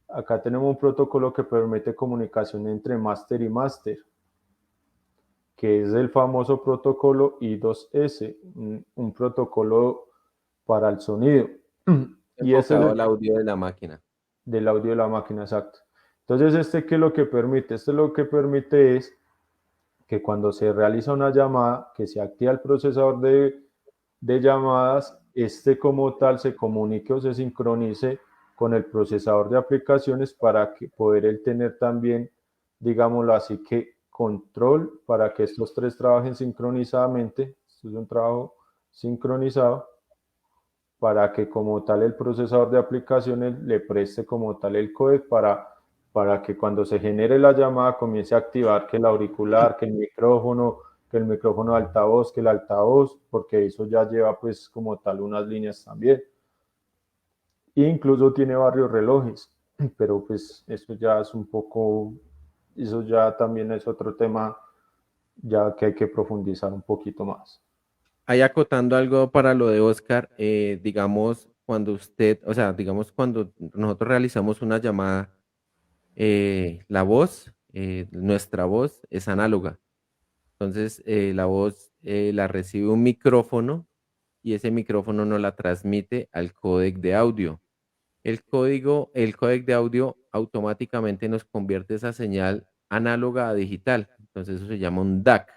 Acá tenemos un protocolo que permite comunicación entre máster y máster, que es el famoso protocolo I2S, un protocolo para el sonido. Y es el audio de la máquina. Del audio de la máquina, exacto. Entonces, ¿qué es lo que permite? Lo que permite es que cuando se realiza una llamada, que se activa el procesador de llamadas, como tal se comunique o se sincronice con el procesador de aplicaciones para poder él tener también, digámoslo así, que control para que estos 3 trabajen sincronizadamente, Esto es un trabajo sincronizado para que como tal el procesador de aplicaciones le preste como tal el códec para que cuando se genere la llamada comience a activar que el auricular, que el micrófono altavoz, que el altavoz, porque eso ya lleva pues como tal unas líneas también. E incluso tiene varios relojes, pero pues eso ya es un poco, eso ya también es otro tema ya que hay que profundizar un poquito más. Ahí acotando algo para lo de Oscar, digamos, cuando usted, o sea, digamos, cuando nosotros realizamos una llamada, la voz, nuestra voz es análoga. Entonces, la voz la recibe un micrófono y ese micrófono nos la transmite al códec de audio. El códec de audio automáticamente nos convierte esa señal análoga a digital. Entonces, eso se llama un DAC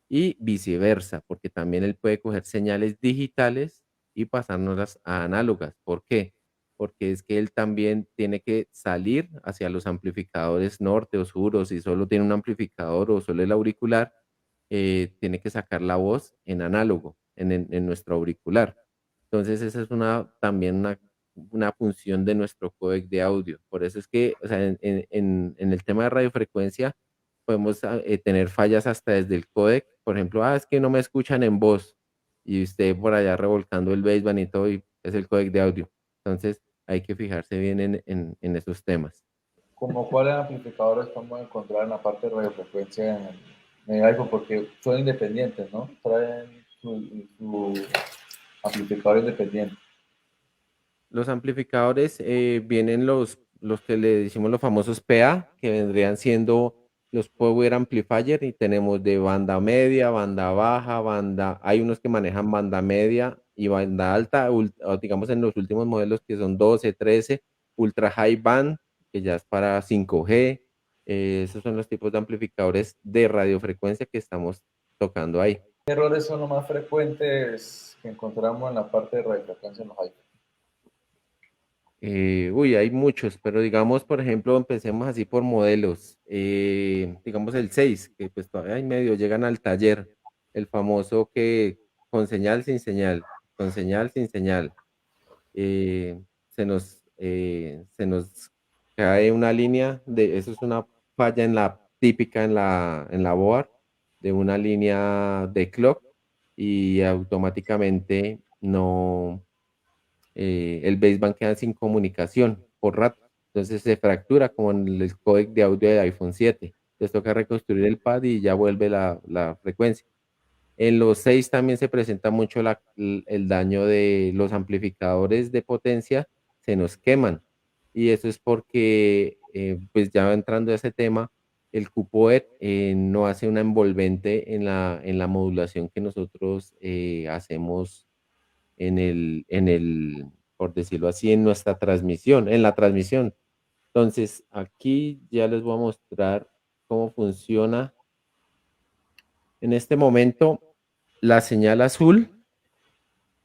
y viceversa, porque también él puede coger señales digitales y pasárnoslas a análogas. ¿Por qué? Porque es que él también tiene que salir hacia los amplificadores norte o sur, o si solo tiene un amplificador o solo el auricular, tiene que sacar la voz en análogo, en nuestro auricular. Entonces, esa es también una función de nuestro códec de audio. Por eso es que, o sea, en el tema de radiofrecuencia, podemos tener fallas hasta desde el códec. Por ejemplo, es que no me escuchan en voz y usted por allá revolcando el baseband y todo, y es el códec de audio. Entonces, hay que fijarse bien en esos temas. ¿Como cuáles amplificadores podemos encontrar en la parte de radiofrecuencia en el iPhone? Porque son independientes, ¿no? Traen su amplificador independiente. Los amplificadores vienen los que le decimos los famosos PA, que vendrían siendo los Power Amplifier, y tenemos de banda media, banda baja, hay unos que manejan banda media y banda alta, o digamos en los últimos modelos que son 12, 13, Ultra High Band, que ya es para 5G. Esos son los tipos de amplificadores de radiofrecuencia que estamos tocando ahí. ¿Qué errores son los más frecuentes que encontramos en la parte de radiofrecuencia en los iPhones? Hay muchos, pero digamos, por ejemplo, empecemos así por modelos. Digamos el 6 que pues todavía hay medio llegan al taller. El famoso que con señal sin señal, con señal sin señal. eh, se nos cae una línea eso es una falla típica en la board de una línea de clock y automáticamente no el baseband queda sin comunicación por rato. Entonces se fractura como en el códec de audio de iPhone 7. Entonces toca reconstruir el pad y ya vuelve la frecuencia. En los 6 también se presenta mucho el daño de los amplificadores de potencia, se nos queman. Y eso es porque, pues ya entrando a ese tema, el QPOET no hace una envolvente en la modulación que nosotros hacemos por decirlo así, en nuestra transmisión, en la transmisión. Entonces, aquí ya les voy a mostrar cómo funciona. En este momento, la señal azul,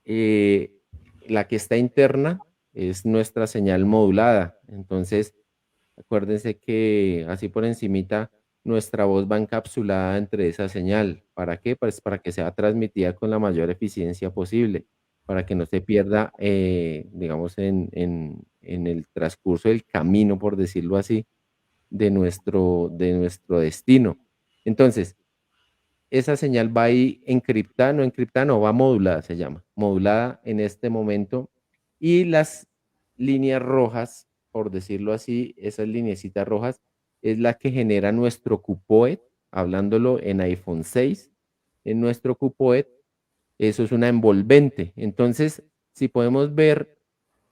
la que está interna, es nuestra señal modulada. Entonces, acuérdense que así por encimita, nuestra voz va encapsulada entre esa señal. ¿Para qué? Pues para que sea transmitida con la mayor eficiencia posible, para que no se pierda, digamos, en el transcurso del camino, por decirlo así, de nuestro destino. Entonces, esa señal va ahí encriptada, no encriptada, no, va modulada, se llama, modulada en este momento. Y las líneas rojas, por decirlo así, esas lineecitas rojas, es la que genera nuestro QPOET, hablándolo en iPhone 6, en nuestro QPOET, eso es una envolvente. Entonces, si podemos ver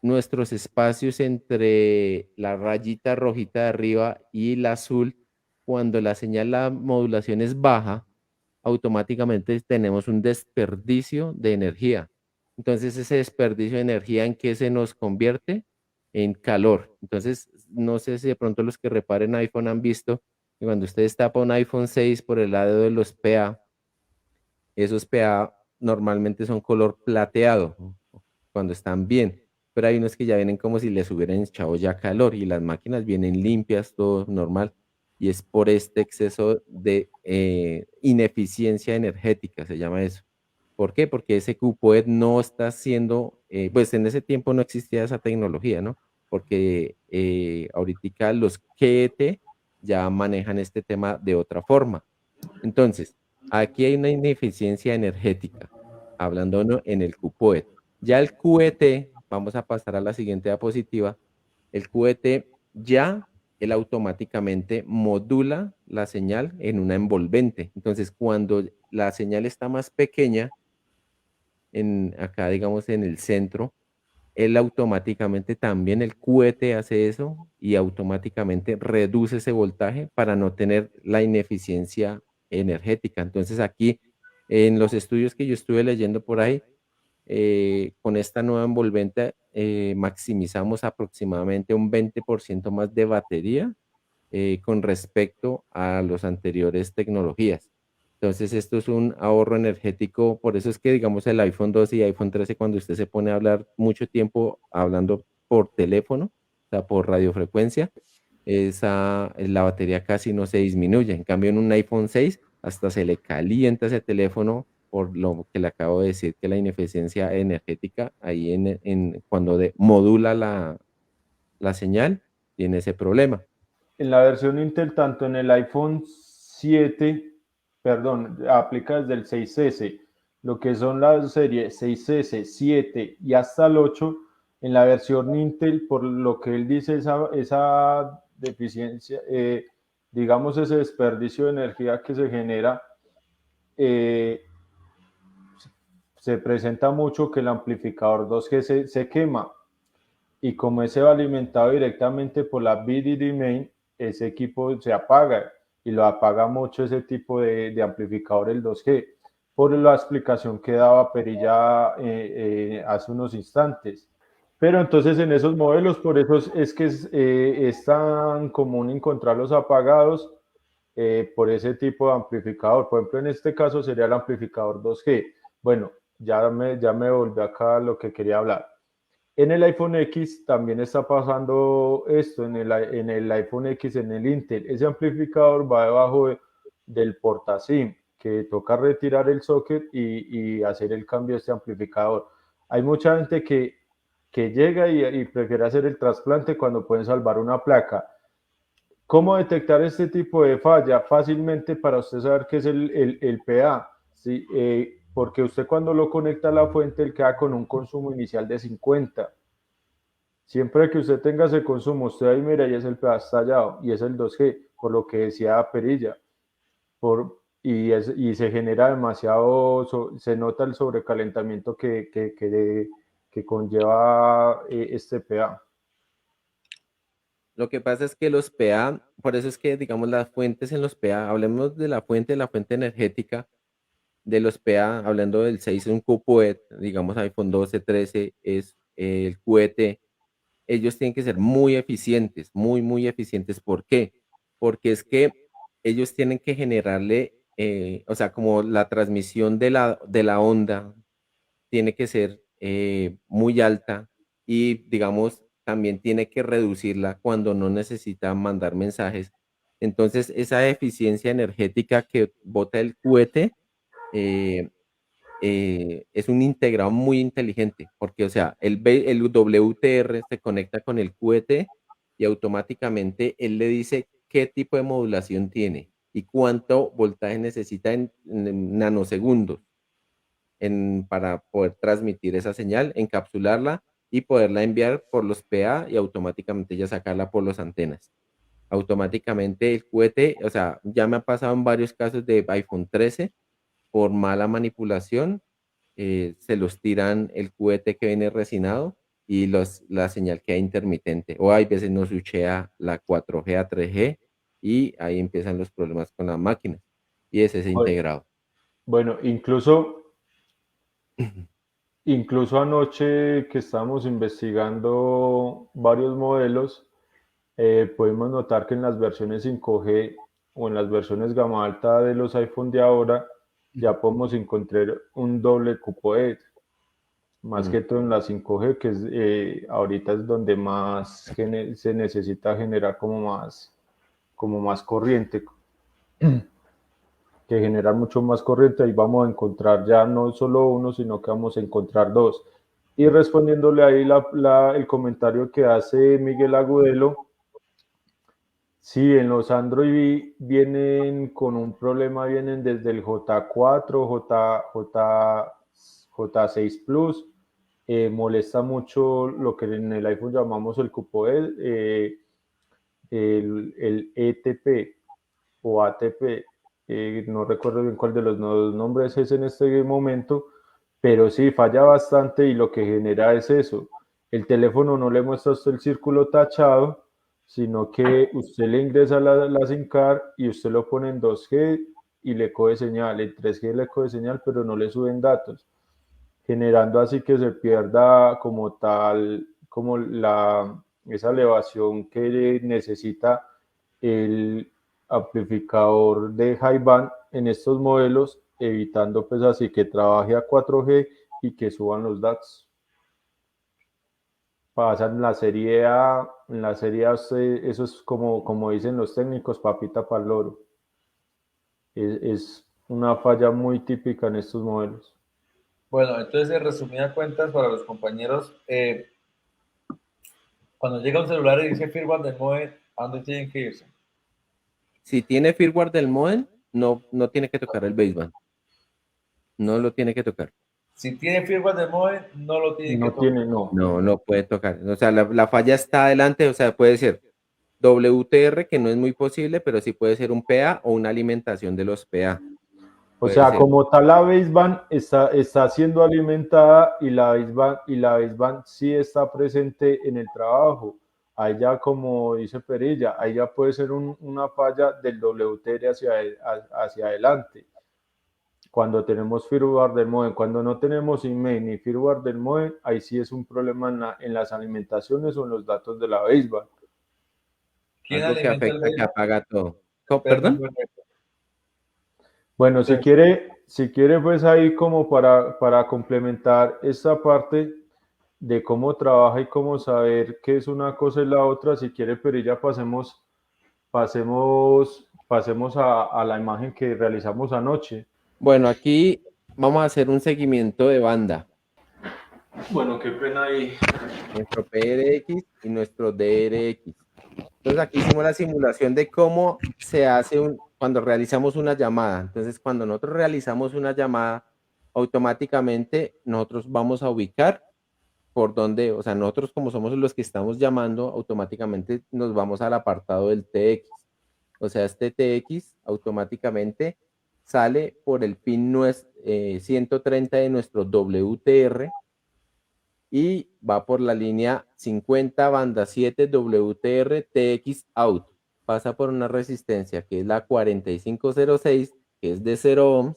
nuestros espacios entre la rayita rojita de arriba y la azul, cuando la señal, la modulación es baja, automáticamente tenemos un desperdicio de energía. Entonces, ese desperdicio de energía, ¿en qué se nos convierte? En calor. Entonces, no sé si de pronto los que reparen iPhone han visto que cuando ustedes tapan un iPhone 6 por el lado de los PA, esos PA normalmente son color plateado cuando están bien, pero hay unos que ya vienen como si les hubieran echado ya calor y las máquinas vienen limpias, todo normal, y es por este exceso de ineficiencia energética, se llama eso. ¿Por qué? Porque ese QPOE no está siendo, pues en ese tiempo no existía esa tecnología, ¿no? Porque ahorita los QET ya manejan este tema de otra forma. Entonces, aquí hay una ineficiencia energética, hablando ¿no? en el QPOE. Ya el QET, vamos a pasar a la siguiente diapositiva, el QET ya él automáticamente modula la señal en una envolvente. Entonces, cuando la señal está más pequeña, acá digamos en el centro, él automáticamente también el QET hace eso y automáticamente reduce ese voltaje para no tener la ineficiencia energética. Entonces aquí en los estudios que yo estuve leyendo por ahí, con esta nueva envolvente maximizamos aproximadamente un 20% más de batería con respecto a las anteriores tecnologías. Entonces, esto es un ahorro energético, por eso es que, digamos, el iPhone 12 y iPhone 13, cuando usted se pone a hablar mucho tiempo hablando por teléfono, o sea, por radiofrecuencia, la batería casi no se disminuye. En cambio, en un iPhone 6, hasta se le calienta ese teléfono por lo que le acabo de decir, que la ineficiencia energética ahí cuando modula la señal, tiene ese problema. En la versión Intel, tanto en el iPhone 7, perdón, aplica desde el 6S, lo que son las series 6S, 7 y hasta el 8, en la versión Intel, por lo que él dice, esa deficiencia, digamos ese desperdicio de energía que se genera, se presenta mucho que el amplificador 2G se quema, y como ese va alimentado directamente por la VDD main, ese equipo se apaga y lo apaga mucho ese tipo de amplificador el 2G, por la explicación que daba Perilla hace unos instantes. Pero entonces en esos modelos, por eso es que es tan común encontrarlos apagados por ese tipo de amplificador. Por ejemplo, en este caso sería el amplificador 2G. Bueno, ya me volví acá a lo que quería hablar. En el iPhone X también está pasando esto, en el iPhone X, en el Intel. Ese amplificador va debajo del portaSIM, que toca retirar el socket y hacer el cambio de este amplificador. Hay mucha gente que llega y prefiere hacer el trasplante cuando pueden salvar una placa. ¿Cómo detectar este tipo de falla? Fácilmente para usted saber qué es el PA. ¿Sí? Porque usted cuando lo conecta a la fuente, él queda con un consumo inicial de 50. Siempre que usted tenga ese consumo, usted ahí mira y es el PA estallado y es el 2G, por lo que decía Perilla. Y se genera demasiado, se nota el sobrecalentamiento que conlleva este PA. Lo que pasa es que los PA, por eso es que, digamos, las fuentes en los PA, hablemos de la fuente energética de los PA, hablando del 6, un QPOE, digamos, iPhone 12, 13, es el QET, ellos tienen que ser muy eficientes, muy eficientes. ¿Por qué? Porque es que ellos tienen que generarle, o sea, como la transmisión de la onda tiene que ser muy alta y, digamos, también tiene que reducirla cuando no necesita mandar mensajes. Entonces, esa eficiencia energética que bota el cohete es un integrado muy inteligente, porque, o sea, el WTR se conecta con el QET y automáticamente él le dice qué tipo de modulación tiene y cuánto voltaje necesita en nanosegundos para poder transmitir esa señal, encapsularla y poderla enviar por los PA y automáticamente ya sacarla por las antenas. Automáticamente el cohete, o sea, ya me ha pasado en varios casos de iPhone 13 por mala manipulación, se los tiran el cohete que viene resinado y la señal queda intermitente. O hay veces no switchea la 4G a 3G y ahí empiezan los problemas con las máquinas. Y ese es integrado. Bueno, incluso anoche que estábamos investigando varios modelos, podemos notar que en las versiones 5G o en las versiones gama alta de los iPhone de ahora, ya podemos encontrar un doble QPOE, más que todo en la 5G, que ahorita es donde más se necesita generar como más corriente. que generan mucho más corriente, ahí vamos a encontrar ya no solo uno, sino que vamos a encontrar dos. Y respondiéndole ahí el comentario que hace Miguel Agudelo, sí, en los Android vienen con un problema, vienen desde el J4, J6 Plus, molesta mucho lo que en el iPhone llamamos el cupo el ETP o ATP, no recuerdo bien cuál de los nombres es en este momento, pero sí, falla bastante y lo que genera es eso. El teléfono no le muestra a usted el círculo tachado, sino que usted le ingresa la SIM card y usted lo pone en 2G y le coge señal, en 3G le coge señal, pero no le suben datos, generando así que se pierda como tal, como esa elevación que necesita el amplificador de high band en estos modelos, evitando pues así que trabaje a 4G y que suban los datos. Pasan en la serie A eso es como dicen los técnicos, papita para el loro. Es una falla muy típica en estos modelos. Bueno, entonces, en resumidas cuentas, para los compañeros, cuando llega un celular y dice firmware del modem, ¿a dónde tienen que irse? Si tiene firmware del modem, no tiene que tocar el baseband. No lo tiene que tocar. Si tiene firmware del modem, no lo tienen que No tocar. tiene, no. No puede tocar. O sea, la falla está adelante, o sea, puede ser WTR, que no es muy posible, pero sí puede ser un PA o una alimentación de los PA. O Puede sea, ser. como tal la baseband está siendo alimentada y la baseband sí está presente en el trabajo. Ahí ya, como dice Perilla, ahí ya puede ser una falla del WTR hacia adelante. Cuando tenemos firmware del modem, cuando no tenemos email ni firmware del modem, ahí sí es un problema en las alimentaciones o en los datos de la baseband. ¿Quién Algo que alimenta el afecta, que baseband? apaga todo. Perdón, ¿Perdón? perfecto. Bueno, Entonces, si quiere, pues ahí como para complementar esta parte de cómo trabaja y cómo saber qué es una cosa y la otra, si quiere, Perilla, pasemos a la imagen que realizamos anoche. Bueno, aquí vamos a hacer un seguimiento de banda. Bueno, qué pena ahí. Nuestro PRX y nuestro DRX. Entonces aquí hicimos la simulación de cómo se hace cuando realizamos una llamada. Entonces cuando nosotros realizamos una llamada, automáticamente nosotros vamos a ubicar por donde, o sea, nosotros como somos los que estamos llamando, automáticamente nos vamos al apartado del TX. O sea, este TX automáticamente sale por el pin 130 de nuestro WTR y va por la línea 50 banda 7 WTR TX out. Pasa por una resistencia que es la 4506, que es de 0 ohms,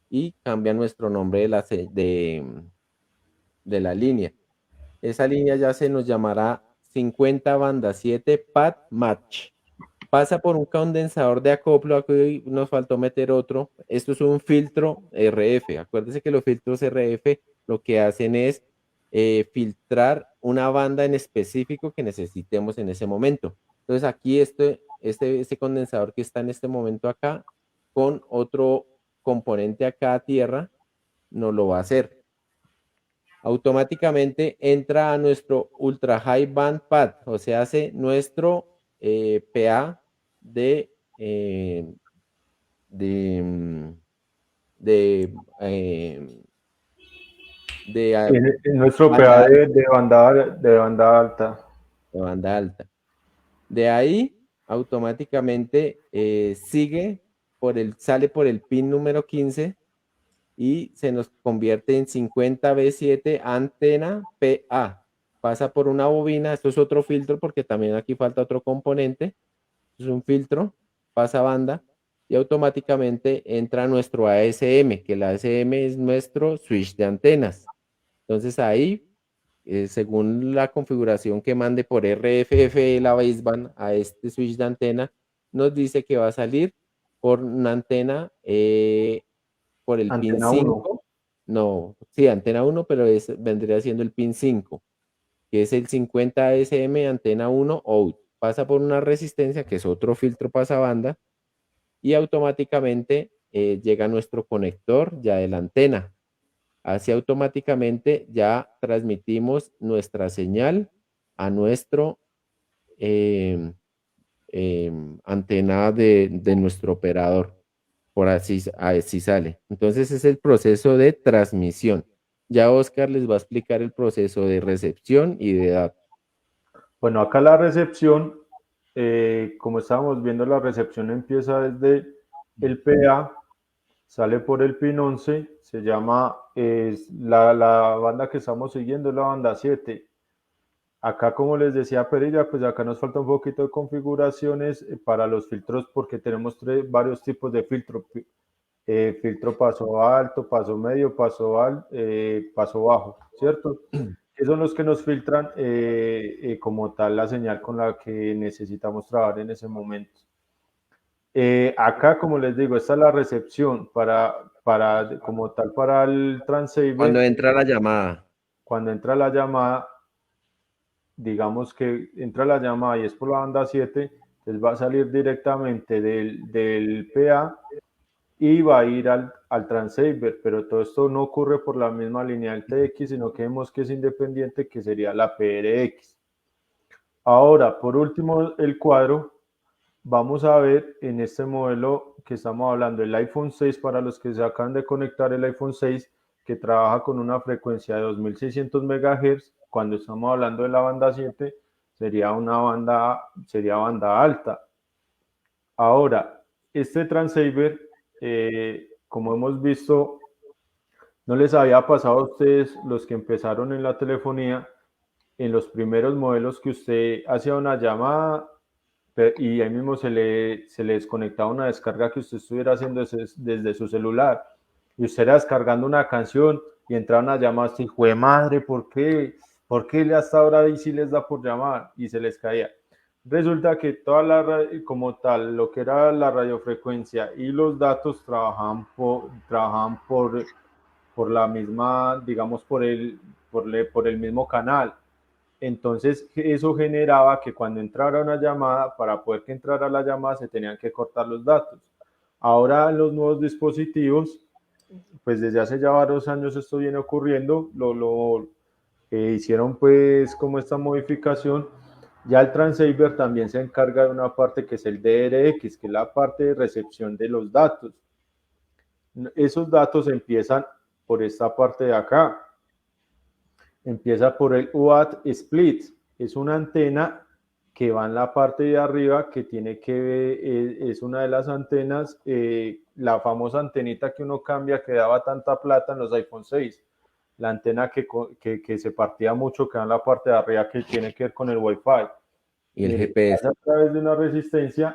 y cambia nuestro nombre de la línea. Esa línea ya se nos llamará 50 banda 7 pad match. Pasa por un condensador de acoplo, aquí nos faltó meter otro. Esto es un filtro RF. Acuérdense que los filtros RF lo que hacen es filtrar una banda en específico que necesitemos en ese momento. Entonces aquí este condensador que está en este momento acá, con otro componente acá a tierra, nos lo va a hacer. Automáticamente entra a nuestro Ultra High Band Pad, o sea, hace nuestro PA de, de, mm, de, En nuestro banda PA alta, de banda alta. de banda alta. De ahí, automáticamente sale por el pin número 15 y se nos convierte en 50B7 antena PA. Pasa por una bobina, esto es otro filtro porque también aquí falta otro componente. Es un filtro, pasa banda y automáticamente entra nuestro ASM, que el ASM es nuestro switch de antenas. Entonces ahí, según la configuración que mande por RFF la baseband a este switch de antena, nos dice que va a salir por una antena por el pin Antena 1. 5. No, sí, antena 1, pero vendría siendo el pin 5, que es el 50 SM antena 1 out. Pasa por una resistencia, que es otro filtro pasabanda, y automáticamente llega nuestro conector ya de la antena. Así automáticamente ya transmitimos nuestra señal a nuestro antena de nuestro operador. Por así sale. Entonces es el proceso de transmisión. Ya Oscar les va a explicar el proceso de recepción y de datos. Bueno, acá la recepción, como estábamos viendo, la recepción empieza desde el PA, sale por el pin 11, se llama, la banda que estamos siguiendo es la banda 7. Acá, como les decía Perilla, pues acá nos falta un poquito de configuraciones para los filtros porque tenemos varios tipos de filtro. Filtro paso alto, paso medio, paso bajo, ¿cierto? Que son los que nos filtran como tal la señal con la que necesitamos trabajar en ese momento. Acá, como les digo, esta es la recepción como tal para el transceiver. Cuando entra la llamada. Cuando entra la llamada, digamos que entra la llamada y es por la banda 7, entonces va a salir directamente del PA y va a ir al transceiver, pero todo esto no ocurre por la misma línea del TX, sino que vemos que es independiente, que sería la PRX. Ahora, por último, el cuadro, vamos a ver en este modelo que estamos hablando, el iPhone 6, para los que se acaban de conectar el iPhone 6, que trabaja con una frecuencia de 2600 MHz, cuando estamos hablando de la banda 7, sería banda alta. Ahora, este transceiver, como hemos visto, no les había pasado a ustedes, los que empezaron en la telefonía, en los primeros modelos que usted hacía una llamada y ahí mismo se le desconectaba una descarga que usted estuviera haciendo desde su celular. Y usted era descargando una canción y entraba una llamada así, ¡jue madre! ¿Por qué? ¿Por qué hasta ahora ahí sí les da por llamar? Y se les caía. Resulta que como tal, lo que era la radiofrecuencia y los datos trabajaban por la misma, digamos, por el mismo canal. Entonces, eso generaba que cuando entrara una llamada, para poder que entrara la llamada, se tenían que cortar los datos. Ahora, en los nuevos dispositivos, pues desde hace ya varios años esto viene ocurriendo, lo hicieron pues como esta modificación. Ya el transceiver también se encarga de una parte que es el DRX, que es la parte de recepción de los datos. Esos datos empiezan por esta parte de acá. Empieza por el UAT split. Es una antena que va en la parte de arriba, que tiene que ver, es una de las antenas, la famosa antenita que uno cambia, que daba tanta plata en los iPhone 6. La antena que se partía mucho, que va en la parte de arriba, que tiene que ver con el Wi-Fi. Y el GPS. A través de una resistencia.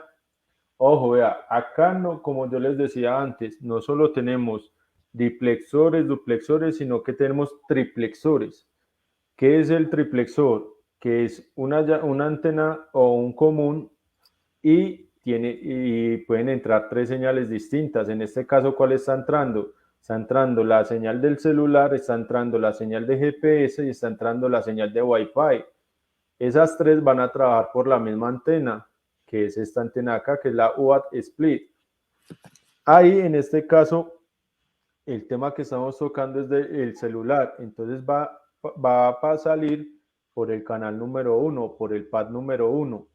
Ojo, vea, acá no, como yo les decía antes, no solo tenemos diplexores, duplexores, sino que tenemos triplexores. ¿Qué es el triplexor? Que es una antena o un común y pueden entrar tres señales distintas. En este caso, ¿cuál está entrando? Está entrando la señal del celular, está entrando la señal de GPS y está entrando la señal de Wi-Fi. Esas tres van a trabajar por la misma antena, que es esta antena acá, que es la UAT split. Ahí, en este caso, el tema que estamos tocando es del celular, entonces va a salir por el canal número 1, por el pad número 1.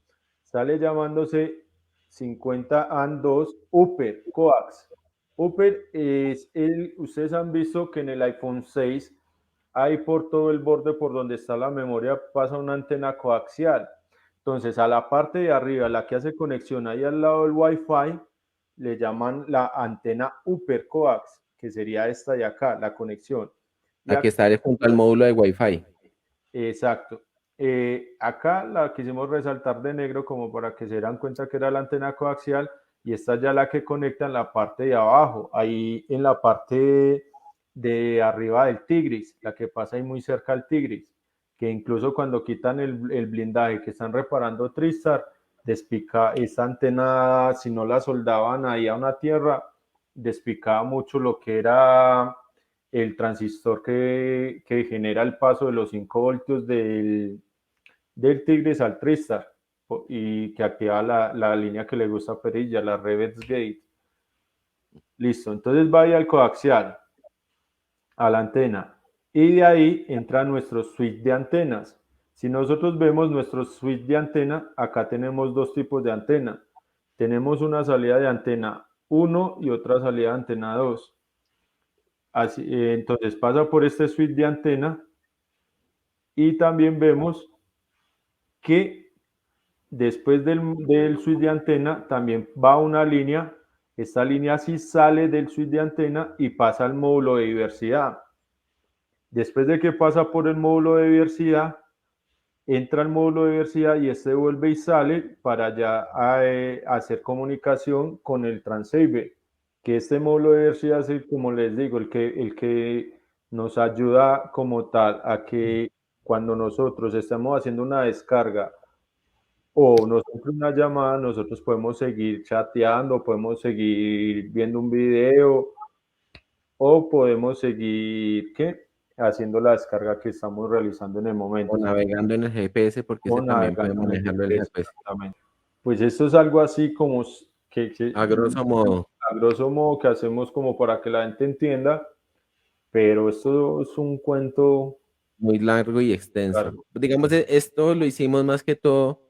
Sale llamándose 50AN2 Upper Coax. Upper ustedes han visto que en el iPhone 6 hay por todo el borde por donde está la memoria pasa una antena coaxial. Entonces a la parte de arriba, la que hace conexión ahí al lado del Wi-Fi, le llaman la antena Upper Coax, que sería esta de acá, la conexión. La que está junto al módulo de Wi-Fi. Exacto. Acá la quisimos resaltar de negro como para que se dieran cuenta que era la antena coaxial y esta ya la que conecta en la parte de abajo, ahí en la parte de arriba del Tigris, la que pasa ahí muy cerca al Tigris, que incluso cuando quitan el blindaje que están reparando Tristar, despica esta antena, si no la soldaban ahí a una tierra, despicaba mucho lo que era el transistor que genera el paso de los 5 voltios del Tigris al Tristar y que activa la línea que le gusta a Perilla, la Reverse Gate. Listo, entonces va ahí al coaxial, a la antena, y de ahí entra nuestro switch de antenas. Si nosotros vemos nuestro switch de antena, acá tenemos dos tipos de antena. Tenemos una salida de antena 1 y otra salida de antena 2. Así, entonces pasa por este switch de antena y también vemos que después del switch de antena también va una línea. Esta línea sí sale del switch de antena y pasa al módulo de diversidad. Después de que pasa por el módulo de diversidad, entra al módulo de diversidad y este vuelve y sale para ya hacer comunicación con el transceiver, que este módulo de diversidad es, como les digo, el que nos ayuda como tal a que cuando nosotros estamos haciendo una descarga o nos entra una llamada, nosotros podemos seguir chateando, podemos seguir viendo un video o podemos seguir, ¿qué? Haciendo la descarga que estamos realizando en el momento. O navegando en el GPS, porque ese O también puede navegando en el manejarlo el GPS, GPS. exactamente. Pues esto es algo así como A grosso modo, a grosso modo que hacemos como para que la gente entienda, pero esto es un cuento muy largo y extenso. largo. Digamos, esto lo hicimos más que todo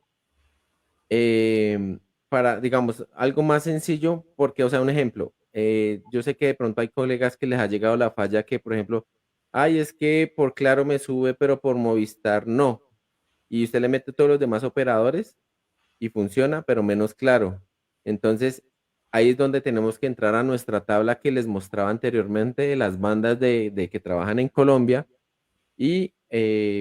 para, digamos, algo más sencillo, porque, o sea, un ejemplo, yo sé que de pronto hay colegas que les ha llegado la falla que, por ejemplo, ay, es que por Claro me sube, pero por Movistar no. Y usted le mete todos los demás operadores y funciona, pero menos Claro. Entonces, ahí es donde tenemos que entrar a nuestra tabla que les mostraba anteriormente de las bandas de que trabajan en Colombia y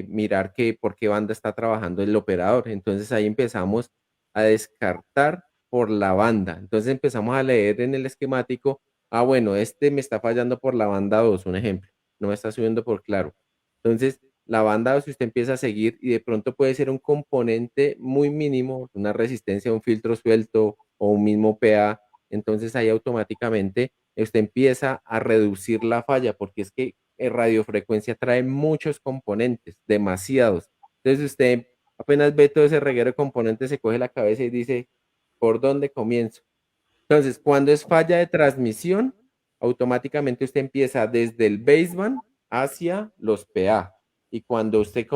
mirar por qué banda está trabajando el operador. Entonces ahí empezamos a descartar por la banda. Entonces empezamos a leer en el esquemático, bueno, este me está fallando por la banda 2, un ejemplo, no me está subiendo por Claro. Entonces, la banda 2 usted empieza a seguir y de pronto puede ser un componente muy mínimo, una resistencia, un filtro suelto o un mismo PA. Entonces ahí automáticamente usted empieza a reducir la falla, porque es que radiofrecuencia trae muchos componentes, demasiados. Entonces usted apenas ve todo ese reguero de componentes, se coge la cabeza y dice, ¿por dónde comienzo? Entonces, cuando es falla de transmisión, automáticamente usted empieza desde el baseband hacia los PA. Y cuando usted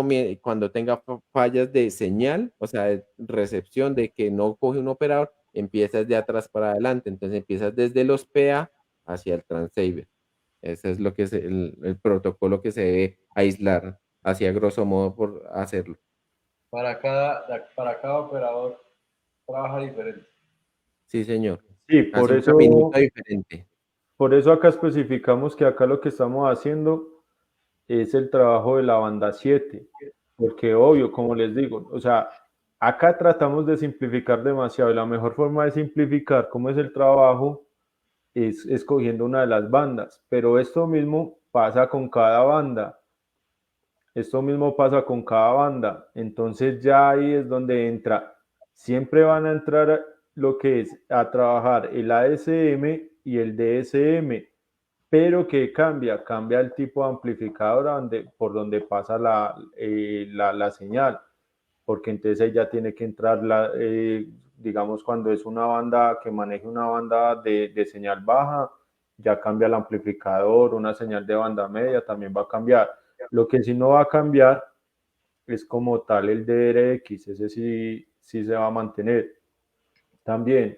cuando tenga fallas de señal, o sea, de recepción de que no coge un operador, empiezas de atrás para adelante. Entonces empiezas desde los PA hacia el transceiver. Ese es lo que es el protocolo que se debe aislar, hacia grosso modo por hacerlo. Para cada operador trabaja diferente. Sí, señor. Sí, Hace un caminito diferente. por eso acá especificamos que acá lo que estamos haciendo es el trabajo de la banda 7, porque obvio, como les digo, o sea, acá tratamos de simplificar demasiado y la mejor forma de simplificar cómo es el trabajo es escogiendo una de las bandas, pero esto mismo pasa con cada banda. Esto mismo pasa con cada banda. Entonces ya ahí es donde entra. Siempre van a entrar lo que es a trabajar el ASM y el DSM, pero ¿qué cambia? Cambia el tipo de amplificador por donde pasa la señal, porque entonces ahí ya tiene que entrar, digamos, cuando es una banda que maneje una banda de señal baja, ya cambia el amplificador, una señal de banda media también va a cambiar. Lo que sí no va a cambiar es como tal el DRX, ese sí se va a mantener. También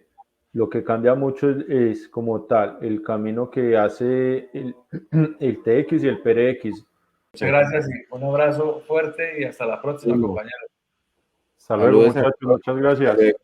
lo que cambia mucho es como tal el camino que hace el TX y el PRX. Muchas gracias y un abrazo fuerte y hasta la próxima, compañero. Hasta luego, Saludos a muchachos, todos. muchas gracias.